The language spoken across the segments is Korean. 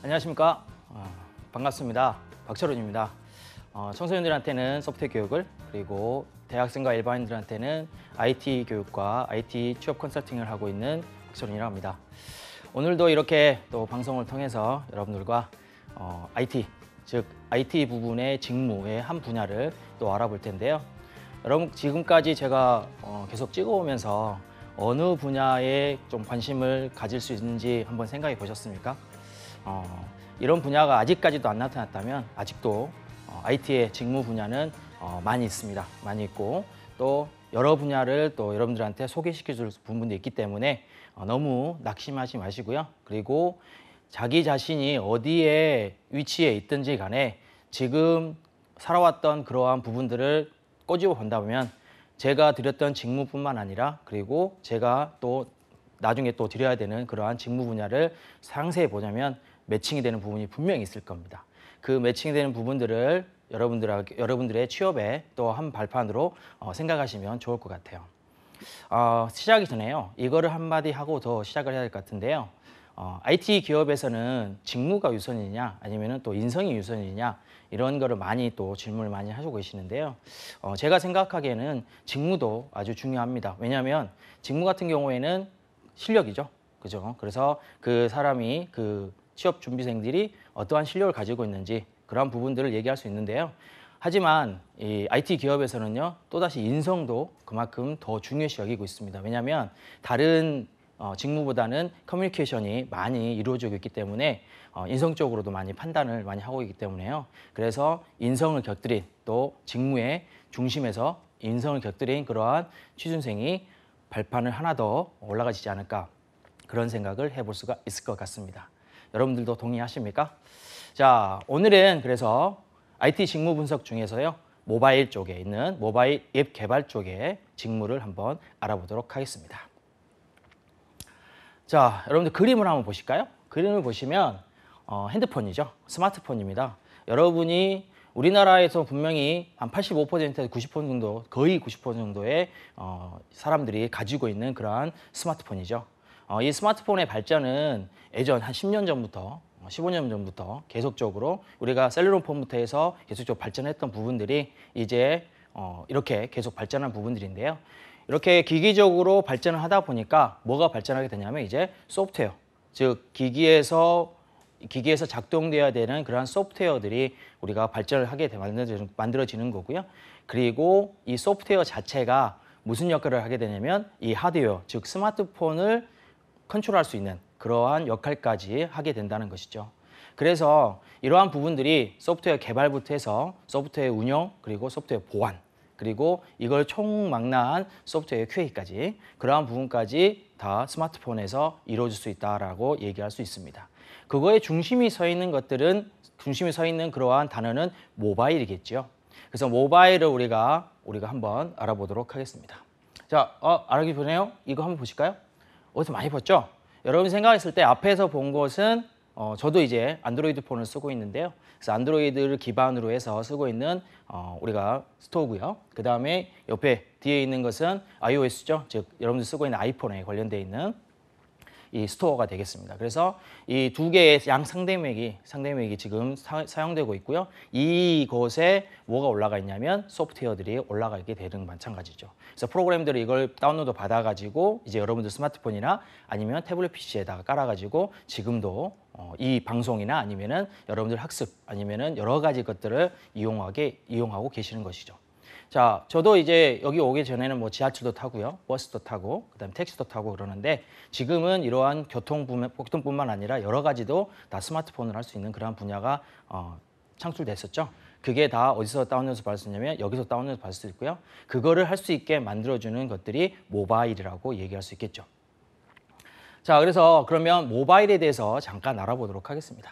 안녕하십니까. 반갑습니다. 박철훈입니다. 청소년들한테는 소프트웨어 교육을, 그리고 대학생과 일반인들한테는 IT 교육과 IT 취업 컨설팅을 하고 있는 박철훈이라고 합니다. 오늘도 이렇게 또 방송을 통해서 여러분들과 IT, 즉 IT 부분의 직무의 한 분야를 또 알아볼 텐데요. 여러분, 지금까지 제가 계속 찍어오면서 어느 분야에 좀 관심을 가질 수 있는지 한번 생각해 보셨습니까? 이런 분야가 아직까지도 안 나타났다면 아직도 IT의 직무 분야는 많이 있습니다. 많이 있고, 또 여러 분야를 또 여러분들한테 소개시켜 줄 부분도 있기 때문에 너무 낙심하지 마시고요. 그리고 자기 자신이 어디에 위치해 있든지 간에 지금 살아왔던 그러한 부분들을 꼬집어 본다 보면 제가 드렸던 직무뿐만 아니라, 그리고 제가 또 나중에 또 드려야 되는 그러한 직무 분야를 상세히 보자면 매칭이 되는 부분이 분명히 있을 겁니다. 그 매칭이 되는 부분들을 여러분들의 취업에 또 한 발판으로 생각하시면 좋을 것 같아요. 시작하기 전에요, 이거를 한마디 하고 더 시작을 해야 될 것 같은데요. IT 기업에서는 직무가 우선이냐 아니면 또 인성이 우선이냐, 이런 거를 많이 또 질문을 많이 하시고 계시는데요. 제가 생각하기에는 직무도 아주 중요합니다. 왜냐하면 직무 같은 경우에는 실력이죠. 그죠? 그래서 그 사람이, 그 취업 준비생들이 어떠한 실력을 가지고 있는지, 그런 부분들을 얘기할 수 있는데요. 하지만 이 IT 기업에서는요, 또다시 인성도 그만큼 더 중요시 여기고 있습니다. 왜냐하면 다른 직무보다는 커뮤니케이션이 많이 이루어지고 있기 때문에 인성적으로도 많이 판단을 많이 하고 있기 때문에요. 그래서 인성을 곁들인, 또 직무의 중심에서 인성을 곁들인 그러한 취준생이 발판을 하나 더 올라가지지 않을까, 그런 생각을 해볼 수가 있을 것 같습니다. 여러분들도 동의하십니까? 자, 오늘은 그래서 IT 직무 분석 중에서요, 모바일 쪽에 있는 모바일 앱 개발 쪽의 직무를 한번 알아보도록 하겠습니다. 자, 여러분들 그림을 한번 보실까요? 그림을 보시면 핸드폰이죠. 스마트폰입니다. 여러분이 우리나라에서 분명히 한 85%에서 90% 정도, 거의 90% 정도의 사람들이 가지고 있는 그러한 스마트폰이죠. 이 스마트폰의 발전은 예전 한 10년 전부터, 15년 전부터 계속적으로 우리가 셀룰로폰부터 해서 계속적으로 발전했던 부분들이 이제 이렇게 계속 발전한 부분들인데요. 이렇게 기기적으로 발전을 하다 보니까 뭐가 발전하게 되냐면 이제 소프트웨어, 즉 기기에서 작동되어야 되는 그러한 소프트웨어들이 우리가 발전을 하게 만들어지는 거고요. 그리고 이 소프트웨어 자체가 무슨 역할을 하게 되냐면 이 하드웨어, 즉 스마트폰을 컨트롤할 수 있는 그러한 역할까지 하게 된다는 것이죠. 그래서 이러한 부분들이 소프트웨어 개발부터 해서 소프트웨어 운영, 그리고 소프트웨어 보안, 그리고 이걸 총망라한 소프트웨어 QA까지, 그러한 부분까지 다 스마트폰에서 이루어질 수 있다라고 얘기할 수 있습니다. 그거에 중심이 서 있는 그러한 단어는 모바일이겠죠. 그래서 모바일을 우리가 한번 알아보도록 하겠습니다. 자, 알기 전에요, 이거 한번 보실까요? 어디서 많이 봤죠? 여러분이 생각했을 때 앞에서 본 것은 저도 이제 안드로이드 폰을 쓰고 있는데요. 그래서 안드로이드를 기반으로 해서 쓰고 있는 우리가 스토어고요. 그 다음에 옆에 뒤에 있는 것은 iOS죠. 즉 여러분들 쓰고 있는 아이폰에 관련되어 있는 이 스토어가 되겠습니다. 그래서 이 두 개의 양 상대맥이 지금 사용되고 있고요. 이곳에 뭐가 올라가 있냐면 소프트웨어들이 올라가 있게 되는 마찬가지죠. 그래서 프로그램들을 이걸 다운로드 받아가지고 이제 여러분들 스마트폰이나 아니면 태블릿 PC에다가 깔아가지고 지금도 이 방송이나 아니면은 여러분들 학습 아니면은 여러 가지 것들을 이용하고 계시는 것이죠. 자, 저도 이제 여기 오기 전에는 뭐 지하철도 타고요, 버스도 타고, 그다음에 택시도 타고 그러는데 지금은 이러한 교통뿐만 아니라 여러 가지도 다 스마트폰으로 할 수 있는 그러한 분야가 창출됐었죠. 그게 다 어디서 다운로드 받을 수 있냐면 여기서 다운로드 받을 수 있고요. 그거를 할 수 있게 만들어주는 것들이 모바일이라고 얘기할 수 있겠죠. 자, 그래서 그러면 모바일에 대해서 잠깐 알아보도록 하겠습니다.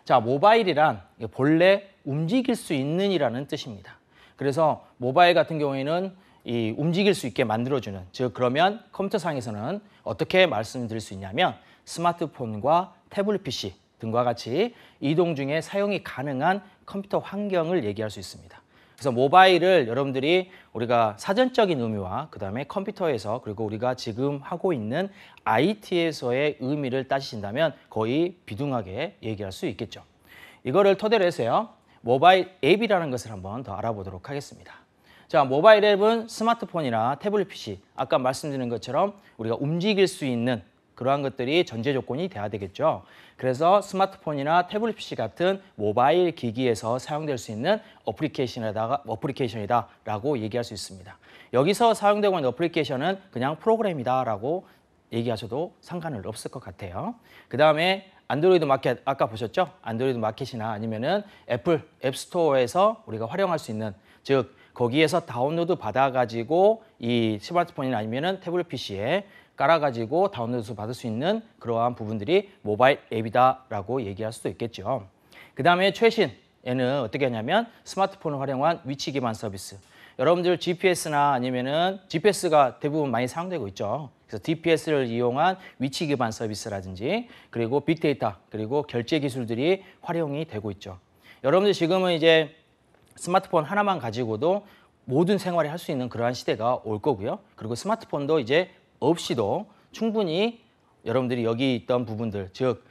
자, 모바일이란 본래 움직일 수 있는이라는 뜻입니다. 그래서 모바일 같은 경우에는 이 움직일 수 있게 만들어주는, 즉 그러면 컴퓨터상에서는 어떻게 말씀드릴 수 있냐면 스마트폰과 태블릿 PC 등과 같이 이동 중에 사용이 가능한 컴퓨터 환경을 얘기할 수 있습니다. 그래서 모바일을 여러분들이 우리가 사전적인 의미와 그다음에 컴퓨터에서 그리고 우리가 지금 하고 있는 IT에서의 의미를 따지신다면 거의 비등하게 얘기할 수 있겠죠. 이거를 토대로 해서요. 모바일 앱이라는 것을 한번 더 알아보도록 하겠습니다. 자, 모바일 앱은 스마트폰이나 태블릿 PC, 아까 말씀드린 것처럼 우리가 움직일 수 있는 그러한 것들이 전제 조건이 돼야 되겠죠. 그래서 스마트폰이나 태블릿 PC 같은 모바일 기기에서 사용될 수 있는 어플리케이션이다라고 얘기할 수 있습니다. 여기서 사용되고 있는 어플리케이션은 그냥 프로그램이다라고 얘기하셔도 상관은 없을 것 같아요. 그 다음에 안드로이드 마켓, 아까 보셨죠? 안드로이드 마켓이나 아니면은 애플 앱스토어에서 우리가 활용할 수 있는, 즉 거기에서 다운로드 받아가지고 이 스마트폰이나 아니면은 태블릿 PC에 깔아가지고 다운로드 받을 수 있는 그러한 부분들이 모바일 앱이다라고 얘기할 수도 있겠죠. 그 다음에 최신에는 어떻게 하냐면 스마트폰을 활용한 위치 기반 서비스. 여러분들 GPS나 아니면은 GPS가 대부분 많이 사용되고 있죠. 그래서 DPS를 이용한 위치 기반 서비스라든지 그리고 빅데이터 그리고 결제 기술들이 활용이 되고 있죠. 여러분들 지금은 이제 스마트폰 하나만 가지고도 모든 생활을 할 수 있는 그러한 시대가 올 거고요. 그리고 스마트폰도 이제 없이도 충분히 여러분들이 여기 있던 부분들, 즉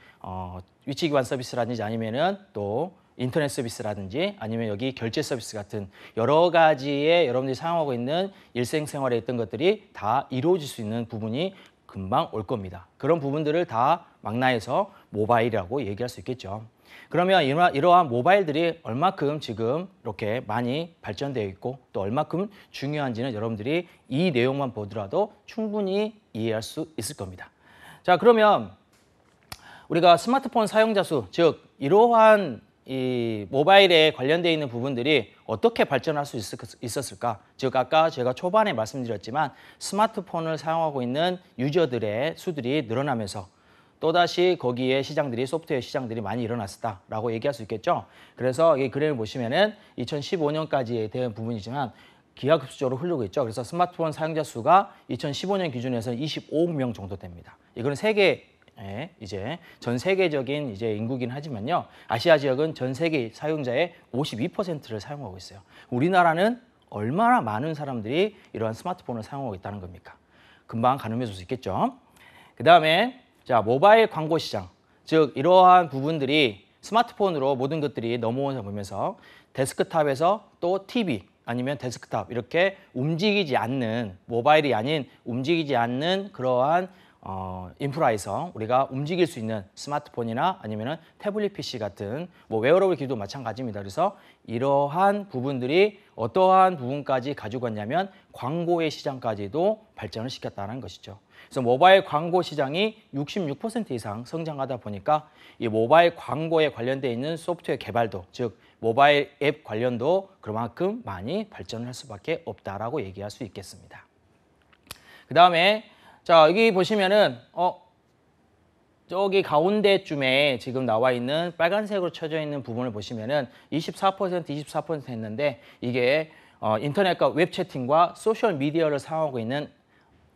위치 기반 서비스라든지 아니면은 또 인터넷 서비스라든지 아니면 여기 결제 서비스 같은 여러 가지의 여러분들이 사용하고 있는 일생생활에 있던 것들이 다 이루어질 수 있는 부분이 금방 올 겁니다. 그런 부분들을 다 망라해서 모바일이라고 얘기할 수 있겠죠. 그러면 이러한 모바일들이 얼마큼 지금 이렇게 많이 발전되어 있고 또 얼마큼 중요한지는 여러분들이 이 내용만 보더라도 충분히 이해할 수 있을 겁니다. 자, 그러면 우리가 스마트폰 사용자 수, 즉 이러한 이 모바일에 관련되어 있는 부분들이 어떻게 발전할 수 있었을까? 즉 아까 제가 초반에 말씀드렸지만 스마트폰을 사용하고 있는 유저들의 수들이 늘어나면서 또다시 거기에 시장들이 소프트웨어 시장들이 많이 일어났다라고 얘기할 수 있겠죠. 그래서 이 그래프를 보시면은 2015년까지에 대한 부분이지만 기하급수적으로 흐르고 있죠. 그래서 스마트폰 사용자 수가 2015년 기준에서는 25억 명 정도 됩니다. 이거는 세계 이제 전 세계적인 이제 인구긴 하지만요. 아시아 지역은 전 세계 사용자의 52%를 사용하고 있어요. 우리나라는 얼마나 많은 사람들이 이러한 스마트폰을 사용하고 있다는 겁니까? 금방 가늠해 줄 수 있겠죠. 그 다음에 자, 모바일 광고 시장, 즉 이러한 부분들이 스마트폰으로 모든 것들이 넘어오면서 보면서 데스크탑에서 또 TV 아니면 데스크탑 이렇게 움직이지 않는 모바일이 아닌 움직이지 않는 그러한 인프라에서 우리가 움직일 수 있는 스마트폰이나 아니면은 태블릿 PC 같은 뭐 웨어러블 기기도 마찬가지입니다. 그래서 이러한 부분들이 어떠한 부분까지 가지고 왔냐면 광고의 시장까지도 발전을 시켰다는 것이죠. 그래서 모바일 광고 시장이 66% 이상 성장하다 보니까 이 모바일 광고에 관련되어 있는 소프트웨어 개발도, 즉 모바일 앱 관련도 그만큼 많이 발전을 할 수밖에 없다라고 얘기할 수 있겠습니다. 그 다음에 자, 여기 보시면은 저기 가운데쯤에 지금 나와 있는 빨간색으로 쳐져 있는 부분을 보시면은 24% 했는데 이게 인터넷과 웹 채팅과 소셜 미디어를 사용하고 있는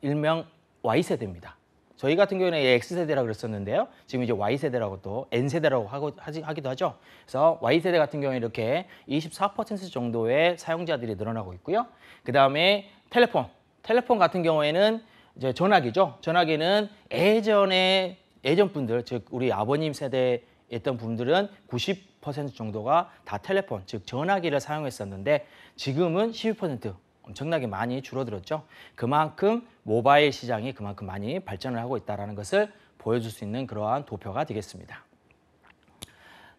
일명 Y세대입니다. 저희 같은 경우는 X세대라고 그랬었는데요. 지금 이제 Y세대라고 또 N세대라고 하기도 하죠. 그래서 Y세대 같은 경우에 이렇게 24% 정도의 사용자들이 늘어나고 있고요. 그 다음에 텔레폰 같은 경우에는 이제 전화기죠. 전화기는 예전 분들, 즉 우리 아버님 세대에 있던 분들은 90% 정도가 다 텔레폰, 즉 전화기를 사용했었는데 지금은 12% 엄청나게 많이 줄어들었죠. 그만큼 모바일 시장이 그만큼 많이 발전을 하고 있다는 것을 보여줄 수 있는 그러한 도표가 되겠습니다.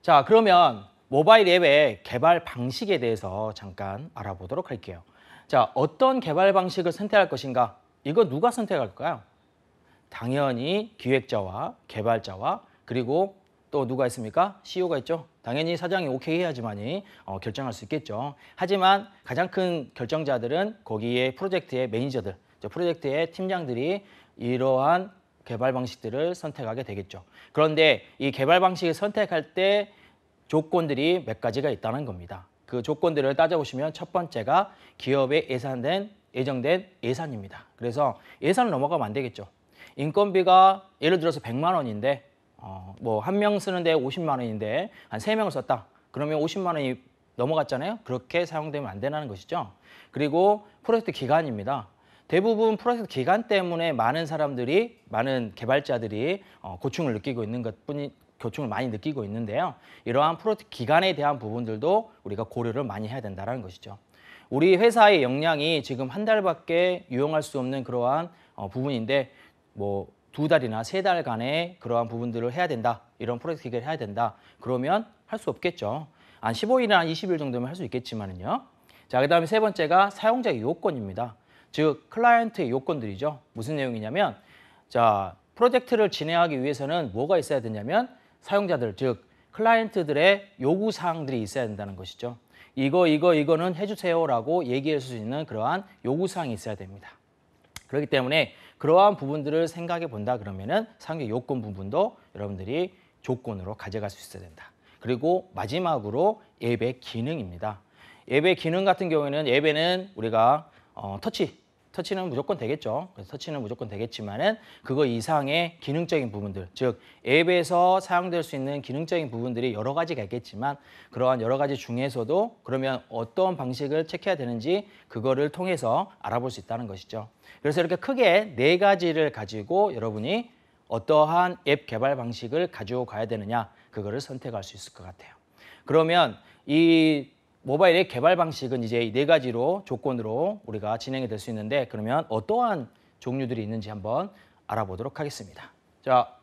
자, 그러면 모바일 앱의 개발 방식에 대해서 잠깐 알아보도록 할게요. 자, 어떤 개발 방식을 선택할 것인가? 이거 누가 선택할까요? 당연히 기획자와 개발자와 그리고 또 누가 있습니까? CEO가 있죠. 당연히 사장이 오케이 해야지만이 결정할 수 있겠죠. 하지만 가장 큰 결정자들은 거기에 프로젝트의 매니저들, 프로젝트의 팀장들이 이러한 개발 방식들을 선택하게 되겠죠. 그런데 이 개발 방식을 선택할 때 조건들이 몇 가지가 있다는 겁니다. 그 조건들을 따져보시면 첫 번째가 기업에 예정된 예산입니다. 그래서 예산을 넘어가면 안 되겠죠. 인건비가 예를 들어서 100만 원인데 뭐 한 명 쓰는데 50만 원인데 한 3명을 썼다. 그러면 50만 원이 넘어갔잖아요. 그렇게 사용되면 안 되는 것이죠. 그리고 프로젝트 기간입니다. 대부분 프로젝트 기간 때문에 많은 사람들이, 많은 개발자들이 고충을 느끼고 있는 것뿐이 고충을 많이 느끼고 있는데요. 이러한 프로젝트 기간에 대한 부분들도 우리가 고려를 많이 해야 된다는 것이죠. 우리 회사의 역량이 지금 한 달밖에 이용할 수 없는 그러한 부분인데 뭐 2달이나 3달간의 그러한 부분들을 해야 된다. 이런 프로젝트 기간을 해야 된다. 그러면 할 수 없겠죠. 한 15일이나 20일 정도면 할 수 있겠지만은요. 자, 그다음에 세 번째가 사용자의 요건입니다. 즉 클라이언트의 요건들이죠. 무슨 내용이냐면 자, 프로젝트를 진행하기 위해서는 뭐가 있어야 되냐면 사용자들, 즉 클라이언트들의 요구 사항들이 있어야 된다는 것이죠. 이거는 해주세요라고 얘기할 수 있는 그러한 요구 사항이 있어야 됩니다. 그렇기 때문에 그러한 부분들을 생각해 본다 그러면은 사용자 요건 부분도 여러분들이 조건으로 가져갈 수 있어야 된다. 그리고 마지막으로 앱의 기능입니다. 앱의 기능 같은 경우에는 앱에는 우리가 터치는 무조건 되겠죠. 그래서 터치는 무조건 되겠지만은 그거 이상의 기능적인 부분들, 즉 앱에서 사용될 수 있는 기능적인 부분들이 여러 가지가 있겠지만 그러한 여러 가지 중에서도 그러면 어떤 방식을 체크해야 되는지 그거를 통해서 알아볼 수 있다는 것이죠. 그래서 이렇게 크게 4가지를 가지고 여러분이 어떠한 앱 개발 방식을 가지고 가야 되느냐 그거를 선택할 수 있을 것 같아요. 그러면 이 모바일 앱 개발 방식은 이제 이 4가지로 조건으로 우리가 진행이 될 수 있는데 그러면 어떠한 종류들이 있는지 한번 알아보도록 하겠습니다. 자,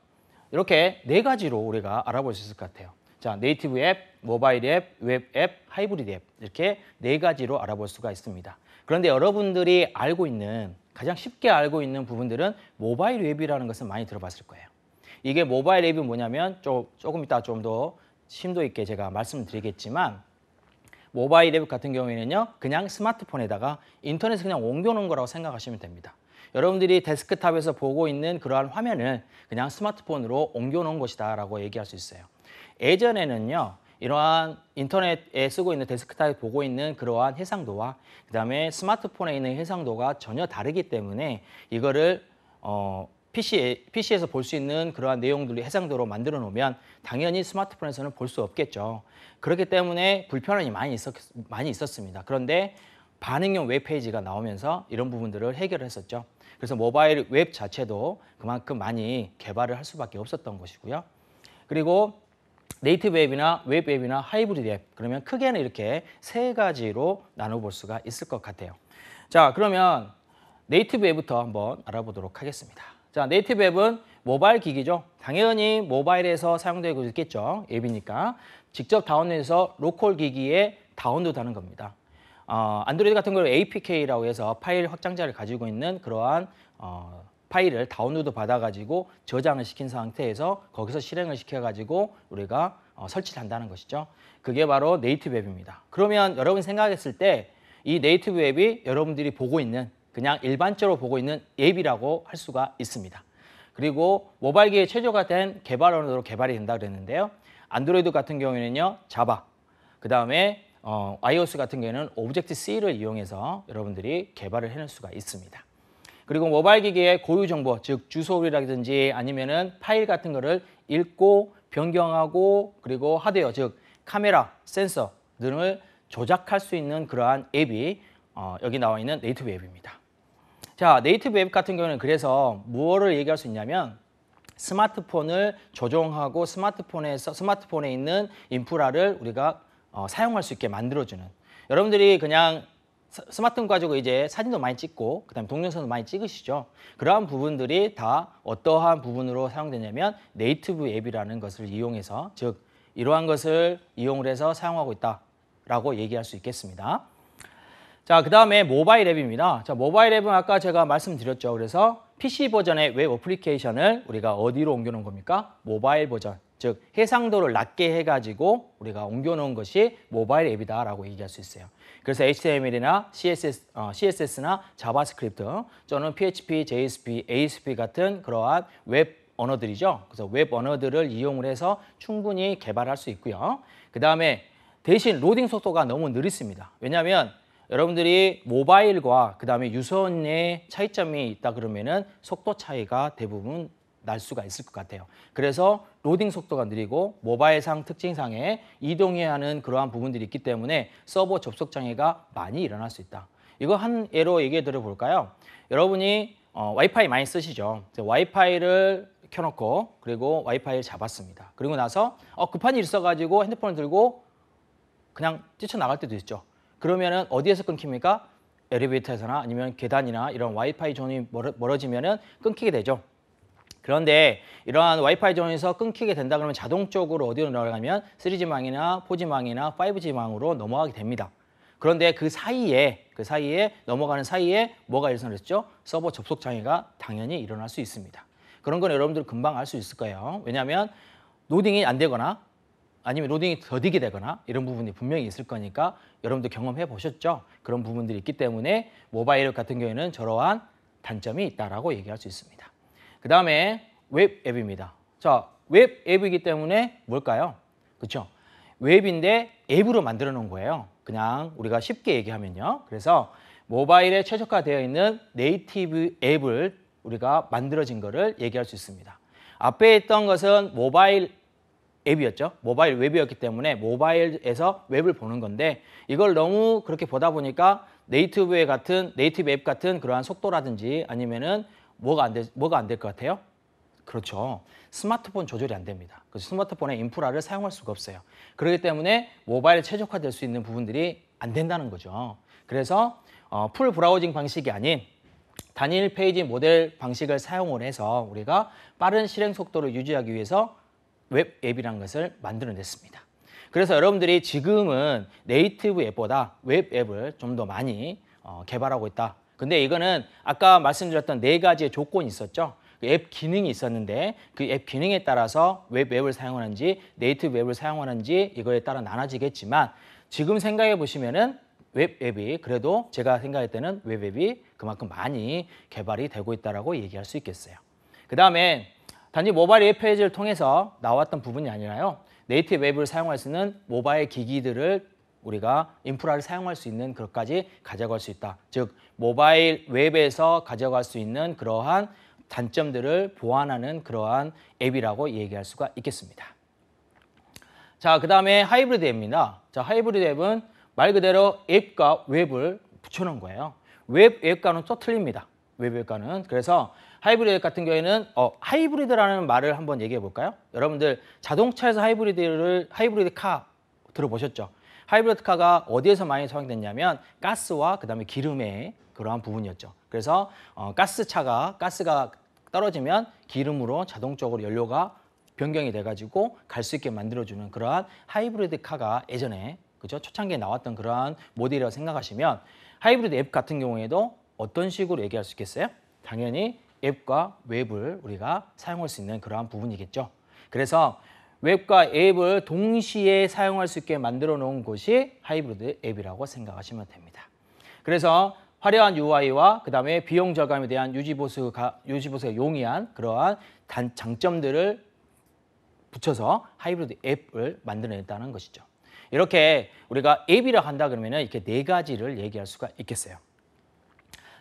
이렇게 4가지로 우리가 알아볼 수 있을 것 같아요. 자, 네이티브 앱, 모바일 앱, 웹 앱, 하이브리드 앱 이렇게 4가지로 알아볼 수가 있습니다. 그런데 여러분들이 알고 있는 가장 쉽게 알고 있는 부분들은 모바일 웹이라는 것은 많이 들어봤을 거예요. 이게 모바일 앱이 뭐냐면 조금 이따 좀 더 심도 있게 제가 말씀드리겠지만 모바일 앱 같은 경우에는요. 그냥 스마트폰에다가 인터넷에 그냥 옮겨놓은 거라고 생각하시면 됩니다. 여러분들이 데스크탑에서 보고 있는 그러한 화면을 그냥 스마트폰으로 옮겨놓은 것이다 라고 얘기할 수 있어요. 예전에는요. 이러한 인터넷에 쓰고 있는 데스크탑에 보고 있는 그러한 해상도와 그다음에 스마트폰에 있는 해상도가 전혀 다르기 때문에 이거를 PC에서 볼 수 있는 그러한 내용들을 해상도로 만들어 놓으면 당연히 스마트폰에서는 볼 수 없겠죠. 그렇기 때문에 불편함이 많이 있었습니다. 그런데 반응형 웹페이지가 나오면서 이런 부분들을 해결을 했었죠. 그래서 모바일 웹 자체도 그만큼 많이 개발을 할 수밖에 없었던 것이고요. 그리고 네이티브 앱이나 웹 앱이나 하이브리드 앱 그러면 크게는 이렇게 3가지로 나눠볼 수가 있을 것 같아요. 자, 그러면 네이티브 앱부터 한번 알아보도록 하겠습니다. 자, 네이티브 앱은 모바일 기기죠. 당연히 모바일에서 사용되고 있겠죠. 앱이니까 직접 다운로드해서 로컬 기기에 다운로드하는 겁니다. 안드로이드 같은 경우는 APK라고 해서 파일 확장자를 가지고 있는 그러한 파일을 다운로드 받아가지고 저장을 시킨 상태에서 거기서 실행을 시켜가지고 우리가 설치를 한다는 것이죠. 그게 바로 네이티브 앱입니다. 그러면 여러분이 생각했을 때 이 네이티브 앱이 여러분들이 보고 있는 그냥 일반적으로 보고 있는 앱이라고 할 수가 있습니다. 그리고 모바일 기기에 최적화된 개발 언어로 개발이 된다 그랬는데요. 안드로이드 같은 경우에는요. 자바, 그 다음에 iOS 같은 경우에는 오브젝트-C를 이용해서 여러분들이 개발을 해낼 수가 있습니다. 그리고 모바일 기기의 고유 정보, 즉 주소라든지 아니면은 파일 같은 거를 읽고 변경하고 그리고 하드웨어, 즉 카메라, 센서 등을 조작할 수 있는 그러한 앱이 여기 나와 있는 네이티브 앱입니다. 자, 네이티브 앱 같은 경우는 그래서 무엇을 얘기할 수 있냐면 스마트폰을 조종하고 스마트폰에 있는 인프라를 우리가 사용할 수 있게 만들어주는, 여러분들이 그냥 스마트폰 가지고 이제 사진도 많이 찍고 그다음에 동영상도 많이 찍으시죠. 그러한 부분들이 다 어떠한 부분으로 사용되냐면 네이티브 앱이라는 것을 이용해서, 즉 이러한 것을 이용을 해서 사용하고 있다라고 얘기할 수 있겠습니다. 자, 그 다음에 모바일 앱입니다. 자, 모바일 앱은 아까 제가 말씀드렸죠. 그래서 PC 버전의 웹 어플리케이션을 우리가 어디로 옮겨놓은 겁니까? 모바일 버전, 즉 해상도를 낮게 해가지고 우리가 옮겨놓은 것이 모바일 앱이다라고 얘기할 수 있어요. 그래서 HTML이나 CSS나 자바스크립트 또는 PHP, JSP, ASP 같은 그러한 웹 언어들이죠. 그래서 웹 언어들을 이용을 해서 충분히 개발할 수 있고요. 그 다음에 대신 로딩 속도가 너무 느릿습니다. 왜냐하면 여러분들이 모바일과 그다음에 유선의 차이점이 있다 그러면은 속도 차이가 대부분 날 수가 있을 것 같아요. 그래서 로딩 속도가 느리고 모바일상 특징상에 이동해야 하는 그러한 부분들이 있기 때문에 서버 접속 장애가 많이 일어날 수 있다. 이거 한 예로 얘기해 드려 볼까요? 여러분이 와이파이 많이 쓰시죠. 와이파이를 켜놓고 그리고 와이파이를 잡았습니다. 그리고 나서 급한 일 있어가지고 핸드폰을 들고 그냥 뛰쳐나갈 때도 있죠. 그러면은 어디에서 끊깁니까? 엘리베이터에서나 아니면 계단이나 이런 와이파이 존이 멀어지면은 끊기게 되죠. 그런데 이러한 와이파이 존에서 끊기게 된다 그러면 자동적으로 어디로 넘어가면 3G망이나 4G망이나 5G망으로 넘어가게 됩니다. 그런데 그 사이에 넘어가는 사이에 뭐가 일어났죠? 서버 접속 장애가 당연히 일어날 수 있습니다. 그런 건 여러분들 금방 알 수 있을 거예요. 왜냐하면 로딩이 안 되거나 아니면 로딩이 더디게 되거나 이런 부분이 분명히 있을 거니까 여러분들 경험해 보셨죠? 그런 부분들이 있기 때문에 모바일 같은 경우에는 저러한 단점이 있다라고 얘기할 수 있습니다. 그 다음에 웹 앱입니다. 자, 웹 앱이기 때문에 뭘까요? 그렇죠? 웹인데 앱으로 만들어 놓은 거예요. 그냥 우리가 쉽게 얘기하면요. 그래서 모바일에 최적화되어 있는 네이티브 앱을 우리가 만들어진 거를 얘기할 수 있습니다. 앞에 있던 것은 모바일 앱이었죠. 모바일 웹이었기 때문에 모바일에서 웹을 보는 건데 이걸 너무 그렇게 보다 보니까 네이티브 앱 같은 그러한 속도라든지 아니면은 뭐가 안 될 것 같아요? 그렇죠. 스마트폰 조절이 안 됩니다. 그래서 스마트폰의 인프라를 사용할 수가 없어요. 그렇기 때문에 모바일에 최적화될 수 있는 부분들이 안 된다는 거죠. 그래서 풀 브라우징 방식이 아닌 단일 페이지 모델 방식을 사용을 해서 우리가 빠른 실행 속도를 유지하기 위해서 웹 앱이라는 것을 만들어냈습니다. 그래서 여러분들이 지금은 네이티브 앱보다 웹 앱을 좀 더 많이 개발하고 있다. 근데 이거는 아까 말씀드렸던 4가지의 조건이 있었죠. 앱 기능이 있었는데 그 앱 기능에 따라서 웹 앱을 사용하는지 네이티브 앱을 사용하는지 이거에 따라 나눠지겠지만 지금 생각해 보시면은 웹 앱이 그래도 제가 생각할 때는 웹 앱이 그만큼 많이 개발이 되고 있다라고 얘기할 수 있겠어요. 그 다음에 단지 모바일 웹 페이지를 통해서 나왔던 부분이 아니라요. 네이티브 웹을 사용할 수 있는 모바일 기기들을 우리가 인프라를 사용할 수 있는 것까지 가져갈 수 있다. 즉 모바일 웹에서 가져갈 수 있는 그러한 단점들을 보완하는 그러한 앱이라고 얘기할 수가 있겠습니다. 자, 그 다음에 하이브리드 앱입니다. 자, 하이브리드 앱은 말 그대로 앱과 웹을 붙여놓은 거예요. 웹 앱과는 또 틀립니다. 웹 앱과는. 그래서 하이브리드 같은 경우에는 하이브리드라는 말을 한번 얘기해 볼까요? 여러분들 자동차에서 하이브리드 카 들어보셨죠? 하이브리드 카가 어디에서 많이 사용됐냐면 가스와 그다음에 기름의 그러한 부분이었죠. 그래서 가스가 떨어지면 기름으로 자동적으로 연료가 변경이 돼가지고 갈 수 있게 만들어주는 그러한 하이브리드 카가 예전에 그죠? 초창기에 나왔던 그러한 모델이라고 생각하시면 하이브리드 앱 같은 경우에도 어떤 식으로 얘기할 수 있겠어요? 당연히 앱과 웹을 우리가 사용할 수 있는 그러한 부분이겠죠. 그래서 웹과 앱을 동시에 사용할 수 있게 만들어 놓은 것이 하이브리드 앱이라고 생각하시면 됩니다. 그래서 화려한 UI와 그다음에 비용 절감에 대한 유지보수가 용이한 그러한 장점들을 붙여서 하이브리드 앱을 만들어냈다는 것이죠. 이렇게 우리가 앱이라 한다 그러면 이렇게 4가지를 얘기할 수가 있겠어요.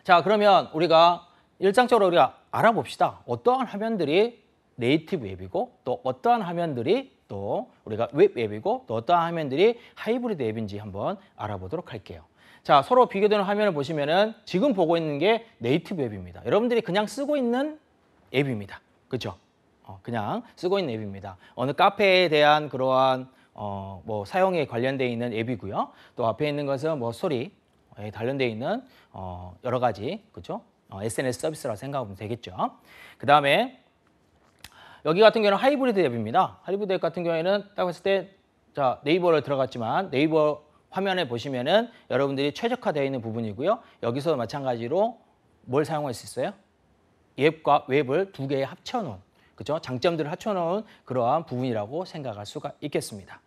자, 그러면 우리가 일상적으로 우리가 알아봅시다. 어떠한 화면들이 네이티브 앱이고 또 어떠한 화면들이 또 우리가 웹 앱이고 또 어떠한 화면들이 하이브리드 앱인지 한번 알아보도록 할게요. 자, 서로 비교되는 화면을 보시면은 지금 보고 있는 게 네이티브 앱입니다. 여러분들이 그냥 쓰고 있는 앱입니다. 그렇죠? 그냥 쓰고 있는 앱입니다. 어느 카페에 대한 그러한 뭐 사용에 관련되어 있는 앱이고요. 또 앞에 있는 것은 뭐 소리에 관련되어 있는 여러 가지 그렇죠? SNS 서비스라고 생각하면 되겠죠. 그 다음에 여기 같은 경우는 하이브리드 앱입니다. 하이브리드 앱 같은 경우에는 딱 봤을 때 자, 네이버를 들어갔지만 네이버 화면에 보시면은 여러분들이 최적화되어 있는 부분이고요. 여기서 마찬가지로 뭘 사용할 수 있어요? 앱과 웹을 2개에 합쳐놓은 그죠? 장점들을 합쳐놓은 그러한 부분이라고 생각할 수가 있겠습니다.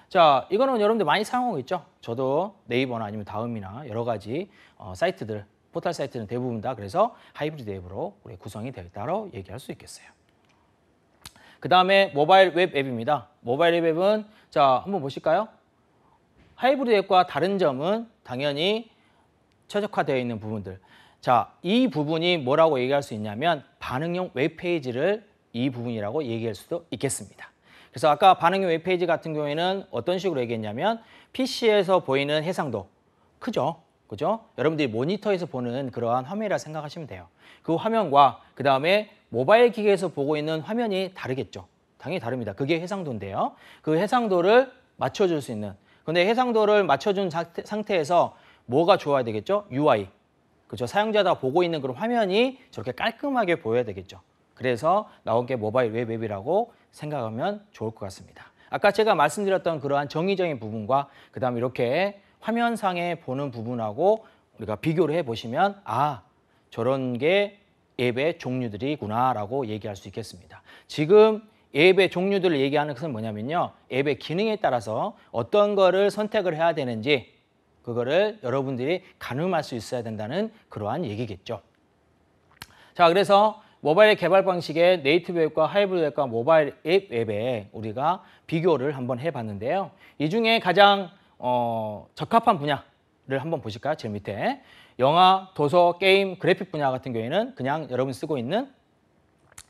자, 이거는 여러분들 많이 사용하고 있죠. 저도 네이버나 아니면 다음이나 여러 가지 사이트들, 포털 사이트는 대부분 다 그래서 하이브리드 앱으로 우리 구성이 되어 있다고 얘기할 수 있겠어요. 그 다음에 모바일 웹 앱입니다. 모바일 웹 앱은 자, 한번 보실까요? 하이브리드 앱과 다른 점은 당연히 최적화되어 있는 부분들. 자, 이 부분이 뭐라고 얘기할 수 있냐면 반응형 웹페이지를 이 부분이라고 얘기할 수도 있겠습니다. 그래서 아까 반응형 웹페이지 같은 경우에는 어떤 식으로 얘기했냐면 PC에서 보이는 해상도 크죠? 그죠? 여러분들이 모니터에서 보는 그러한 화면이라 생각하시면 돼요. 그 화면과 그 다음에 모바일 기기에서 보고 있는 화면이 다르겠죠. 당연히 다릅니다. 그게 해상도인데요. 그 해상도를 맞춰줄 수 있는. 근데 해상도를 맞춰준 상태에서 뭐가 좋아야 되겠죠? UI. 그렇죠? 사용자가 보고 있는 그런 화면이 저렇게 깔끔하게 보여야 되겠죠. 그래서 나온 게 모바일 웹 앱이라고 생각하면 좋을 것 같습니다. 아까 제가 말씀드렸던 그러한 정의적인 부분과 그 다음에 이렇게 화면상에 보는 부분하고 우리가 비교를 해보시면 아, 저런 게 앱의 종류들이구나라고 얘기할 수 있겠습니다. 지금 앱의 종류들을 얘기하는 것은 뭐냐면요. 앱의 기능에 따라서 어떤 거를 선택을 해야 되는지 그거를 여러분들이 가늠할 수 있어야 된다는 그러한 얘기겠죠. 자, 그래서 모바일 개발 방식의 네이티브 웹과 하이브리드 웹과 모바일 앱 웹에 우리가 비교를 한번 해봤는데요. 이 중에 가장 적합한 분야를 한번 보실까요? 제일 밑에. 영화, 도서, 게임, 그래픽 분야 같은 경우에는 그냥 여러분 쓰고 있는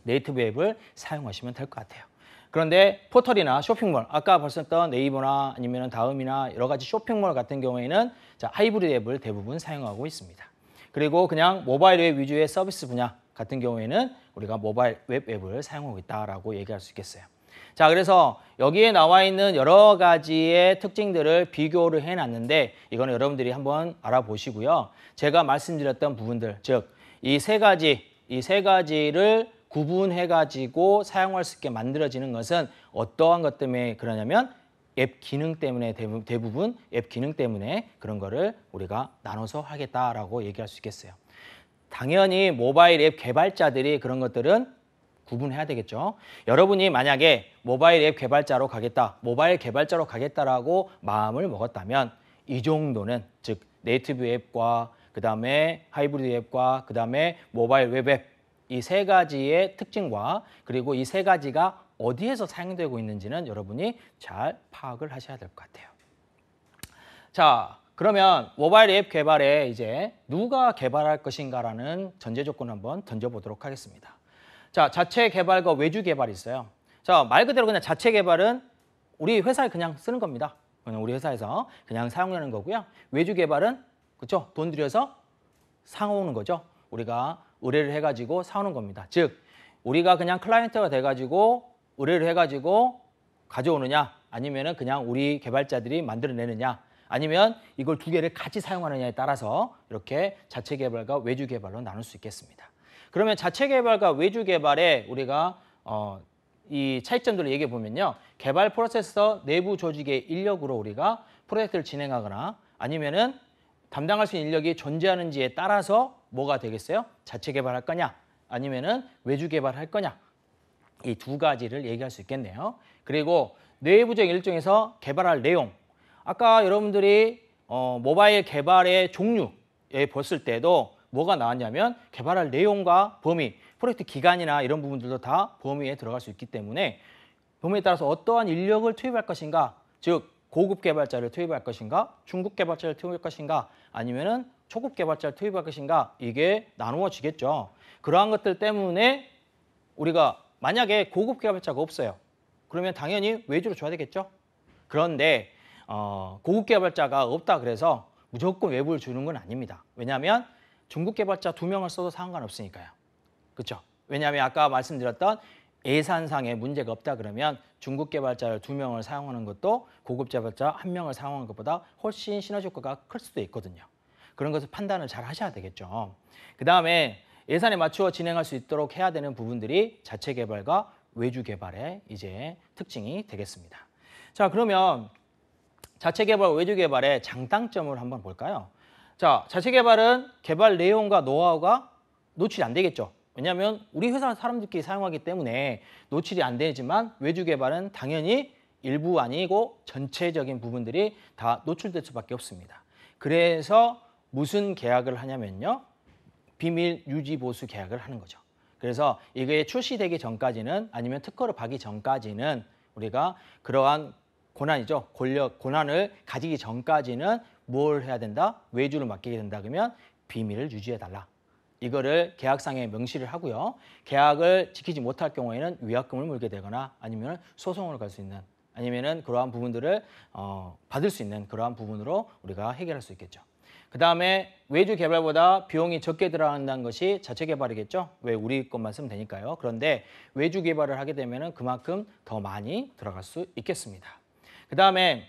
네이티브 웹을 사용하시면 될 것 같아요. 그런데 포털이나 쇼핑몰, 아까 벌써 네이버나 아니면 다음이나 여러 가지 쇼핑몰 같은 경우에는 자, 하이브리드 앱을 대부분 사용하고 있습니다. 그리고 그냥 모바일 웹 위주의 서비스 분야 같은 경우에는 우리가 모바일 웹 앱을 사용하고 있다라고 얘기할 수 있겠어요. 자, 그래서 여기에 나와 있는 여러 가지의 특징들을 비교를 해놨는데 이거는 여러분들이 한번 알아보시고요. 제가 말씀드렸던 부분들, 즉 이 세 가지를 구분해가지고 사용할 수 있게 만들어지는 것은 어떠한 것 때문에 그러냐면 앱 기능 때문에 대부분 앱 기능 때문에 그런 거를 우리가 나눠서 하겠다라고 얘기할 수 있겠어요. 당연히 모바일 앱 개발자들이 그런 것들은 구분해야 되겠죠. 여러분이 만약에 모바일 앱 개발자로 가겠다, 모바일 개발자로 가겠다라고 마음을 먹었다면 이 정도는 즉 네이티브 앱과 그 다음에 하이브리드 앱과 그 다음에 모바일 웹 앱 이 세 가지의 특징과 그리고 이 세 가지가 어디에서 사용되고 있는지는 여러분이 잘 파악을 하셔야 될 것 같아요. 자, 그러면 모바일 앱 개발에 이제 누가 개발할 것인가라는 전제 조건을 한번 던져보도록 하겠습니다. 자, 자체 개발과 외주 개발이 있어요. 자, 말 그대로 그냥 자체 개발은 우리 회사에 그냥 쓰는 겁니다. 그냥 우리 회사에서 그냥 사용하는 거고요. 외주 개발은 그렇죠? 돈 들여서 사오는 거죠. 우리가 의뢰를 해가지고 사오는 겁니다. 즉, 우리가 그냥 클라이언트가 돼가지고 의뢰를 해가지고 가져오느냐 아니면은 그냥 우리 개발자들이 만들어내느냐 아니면 이걸 두 개를 같이 사용하느냐에 따라서 이렇게 자체 개발과 외주 개발로 나눌 수 있겠습니다. 그러면 자체 개발과 외주 개발에 우리가 이 차이점들을 얘기해 보면요. 개발 프로세서 내부 조직의 인력으로 우리가 프로젝트를 진행하거나 아니면은 담당할 수 있는 인력이 존재하는지에 따라서 뭐가 되겠어요? 자체 개발할 거냐 아니면은 외주 개발할 거냐 이 두 가지를 얘기할 수 있겠네요. 그리고 내부적인 일정에서 개발할 내용 아까 여러분들이 모바일 개발의 종류에 봤을 때도 뭐가 나왔냐면 개발할 내용과 범위, 프로젝트 기간이나 이런 부분들도 다 범위에 들어갈 수 있기 때문에 범위에 따라서 어떠한 인력을 투입할 것인가 즉 고급 개발자를 투입할 것인가 중급 개발자를 투입할 것인가 아니면은 초급 개발자를 투입할 것인가 이게 나누어지겠죠. 그러한 것들 때문에 우리가 만약에 고급 개발자가 없어요. 그러면 당연히 외주로 줘야 되겠죠. 그런데 고급 개발자가 없다 그래서 무조건 외부를 주는 건 아닙니다. 왜냐하면 중급 개발자 2명을 써도 상관없으니까요. 그렇죠? 왜냐하면 아까 말씀드렸던 예산상에 문제가 없다 그러면 중급 개발자를 2명을 사용하는 것도 고급 개발자 1명을 사용하는 것보다 훨씬 시너지 효과가 클 수도 있거든요. 그런 것을 판단을 잘 하셔야 되겠죠. 그 다음에 예산에 맞추어 진행할 수 있도록 해야 되는 부분들이 자체 개발과 외주 개발의 이제 특징이 되겠습니다. 자, 그러면 자체 개발, 외주 개발의 장단점을 한번 볼까요? 자, 자체 개발은 개발 내용과 노하우가 노출이 안 되겠죠. 왜냐하면 우리 회사 사람들끼리 사용하기 때문에 노출이 안 되지만 외주 개발은 당연히 일부 아니고 전체적인 부분들이 다 노출될 수밖에 없습니다. 그래서 무슨 계약을 하냐면요. 비밀 유지 보수 계약을 하는 거죠. 그래서 이게 출시되기 전까지는 아니면 특허를 받기 전까지는 우리가 그러한 권한이죠. 권한을 가지기 전까지는 뭘 해야 된다? 외주를 맡기게 된다 그러면 비밀을 유지해달라. 이거를 계약상에 명시를 하고요. 계약을 지키지 못할 경우에는 위약금을 물게 되거나 아니면 소송을 갈 수 있는 아니면은 그러한 부분들을 받을 수 있는 그러한 부분으로 우리가 해결할 수 있겠죠. 그 다음에 외주 개발보다 비용이 적게 들어간다는 것이 자체 개발이겠죠. 왜 우리 것만 쓰면 되니까요. 그런데 외주 개발을 하게 되면 그만큼 더 많이 들어갈 수 있겠습니다. 그 다음에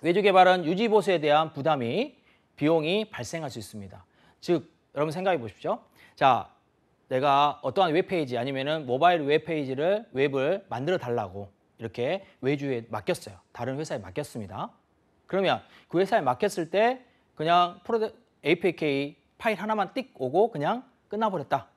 외주 개발은 유지 보수에 대한 부담이 비용이 발생할 수 있습니다. 즉 여러분 생각해 보십시오. 자, 내가 어떠한 웹페이지 아니면은 모바일 웹페이지를 웹을 만들어 달라고 이렇게 외주에 맡겼어요. 다른 회사에 맡겼습니다. 그러면 그 회사에 맡겼을 때 그냥 APK 파일 하나만 띡 오고 그냥 끝나버렸다.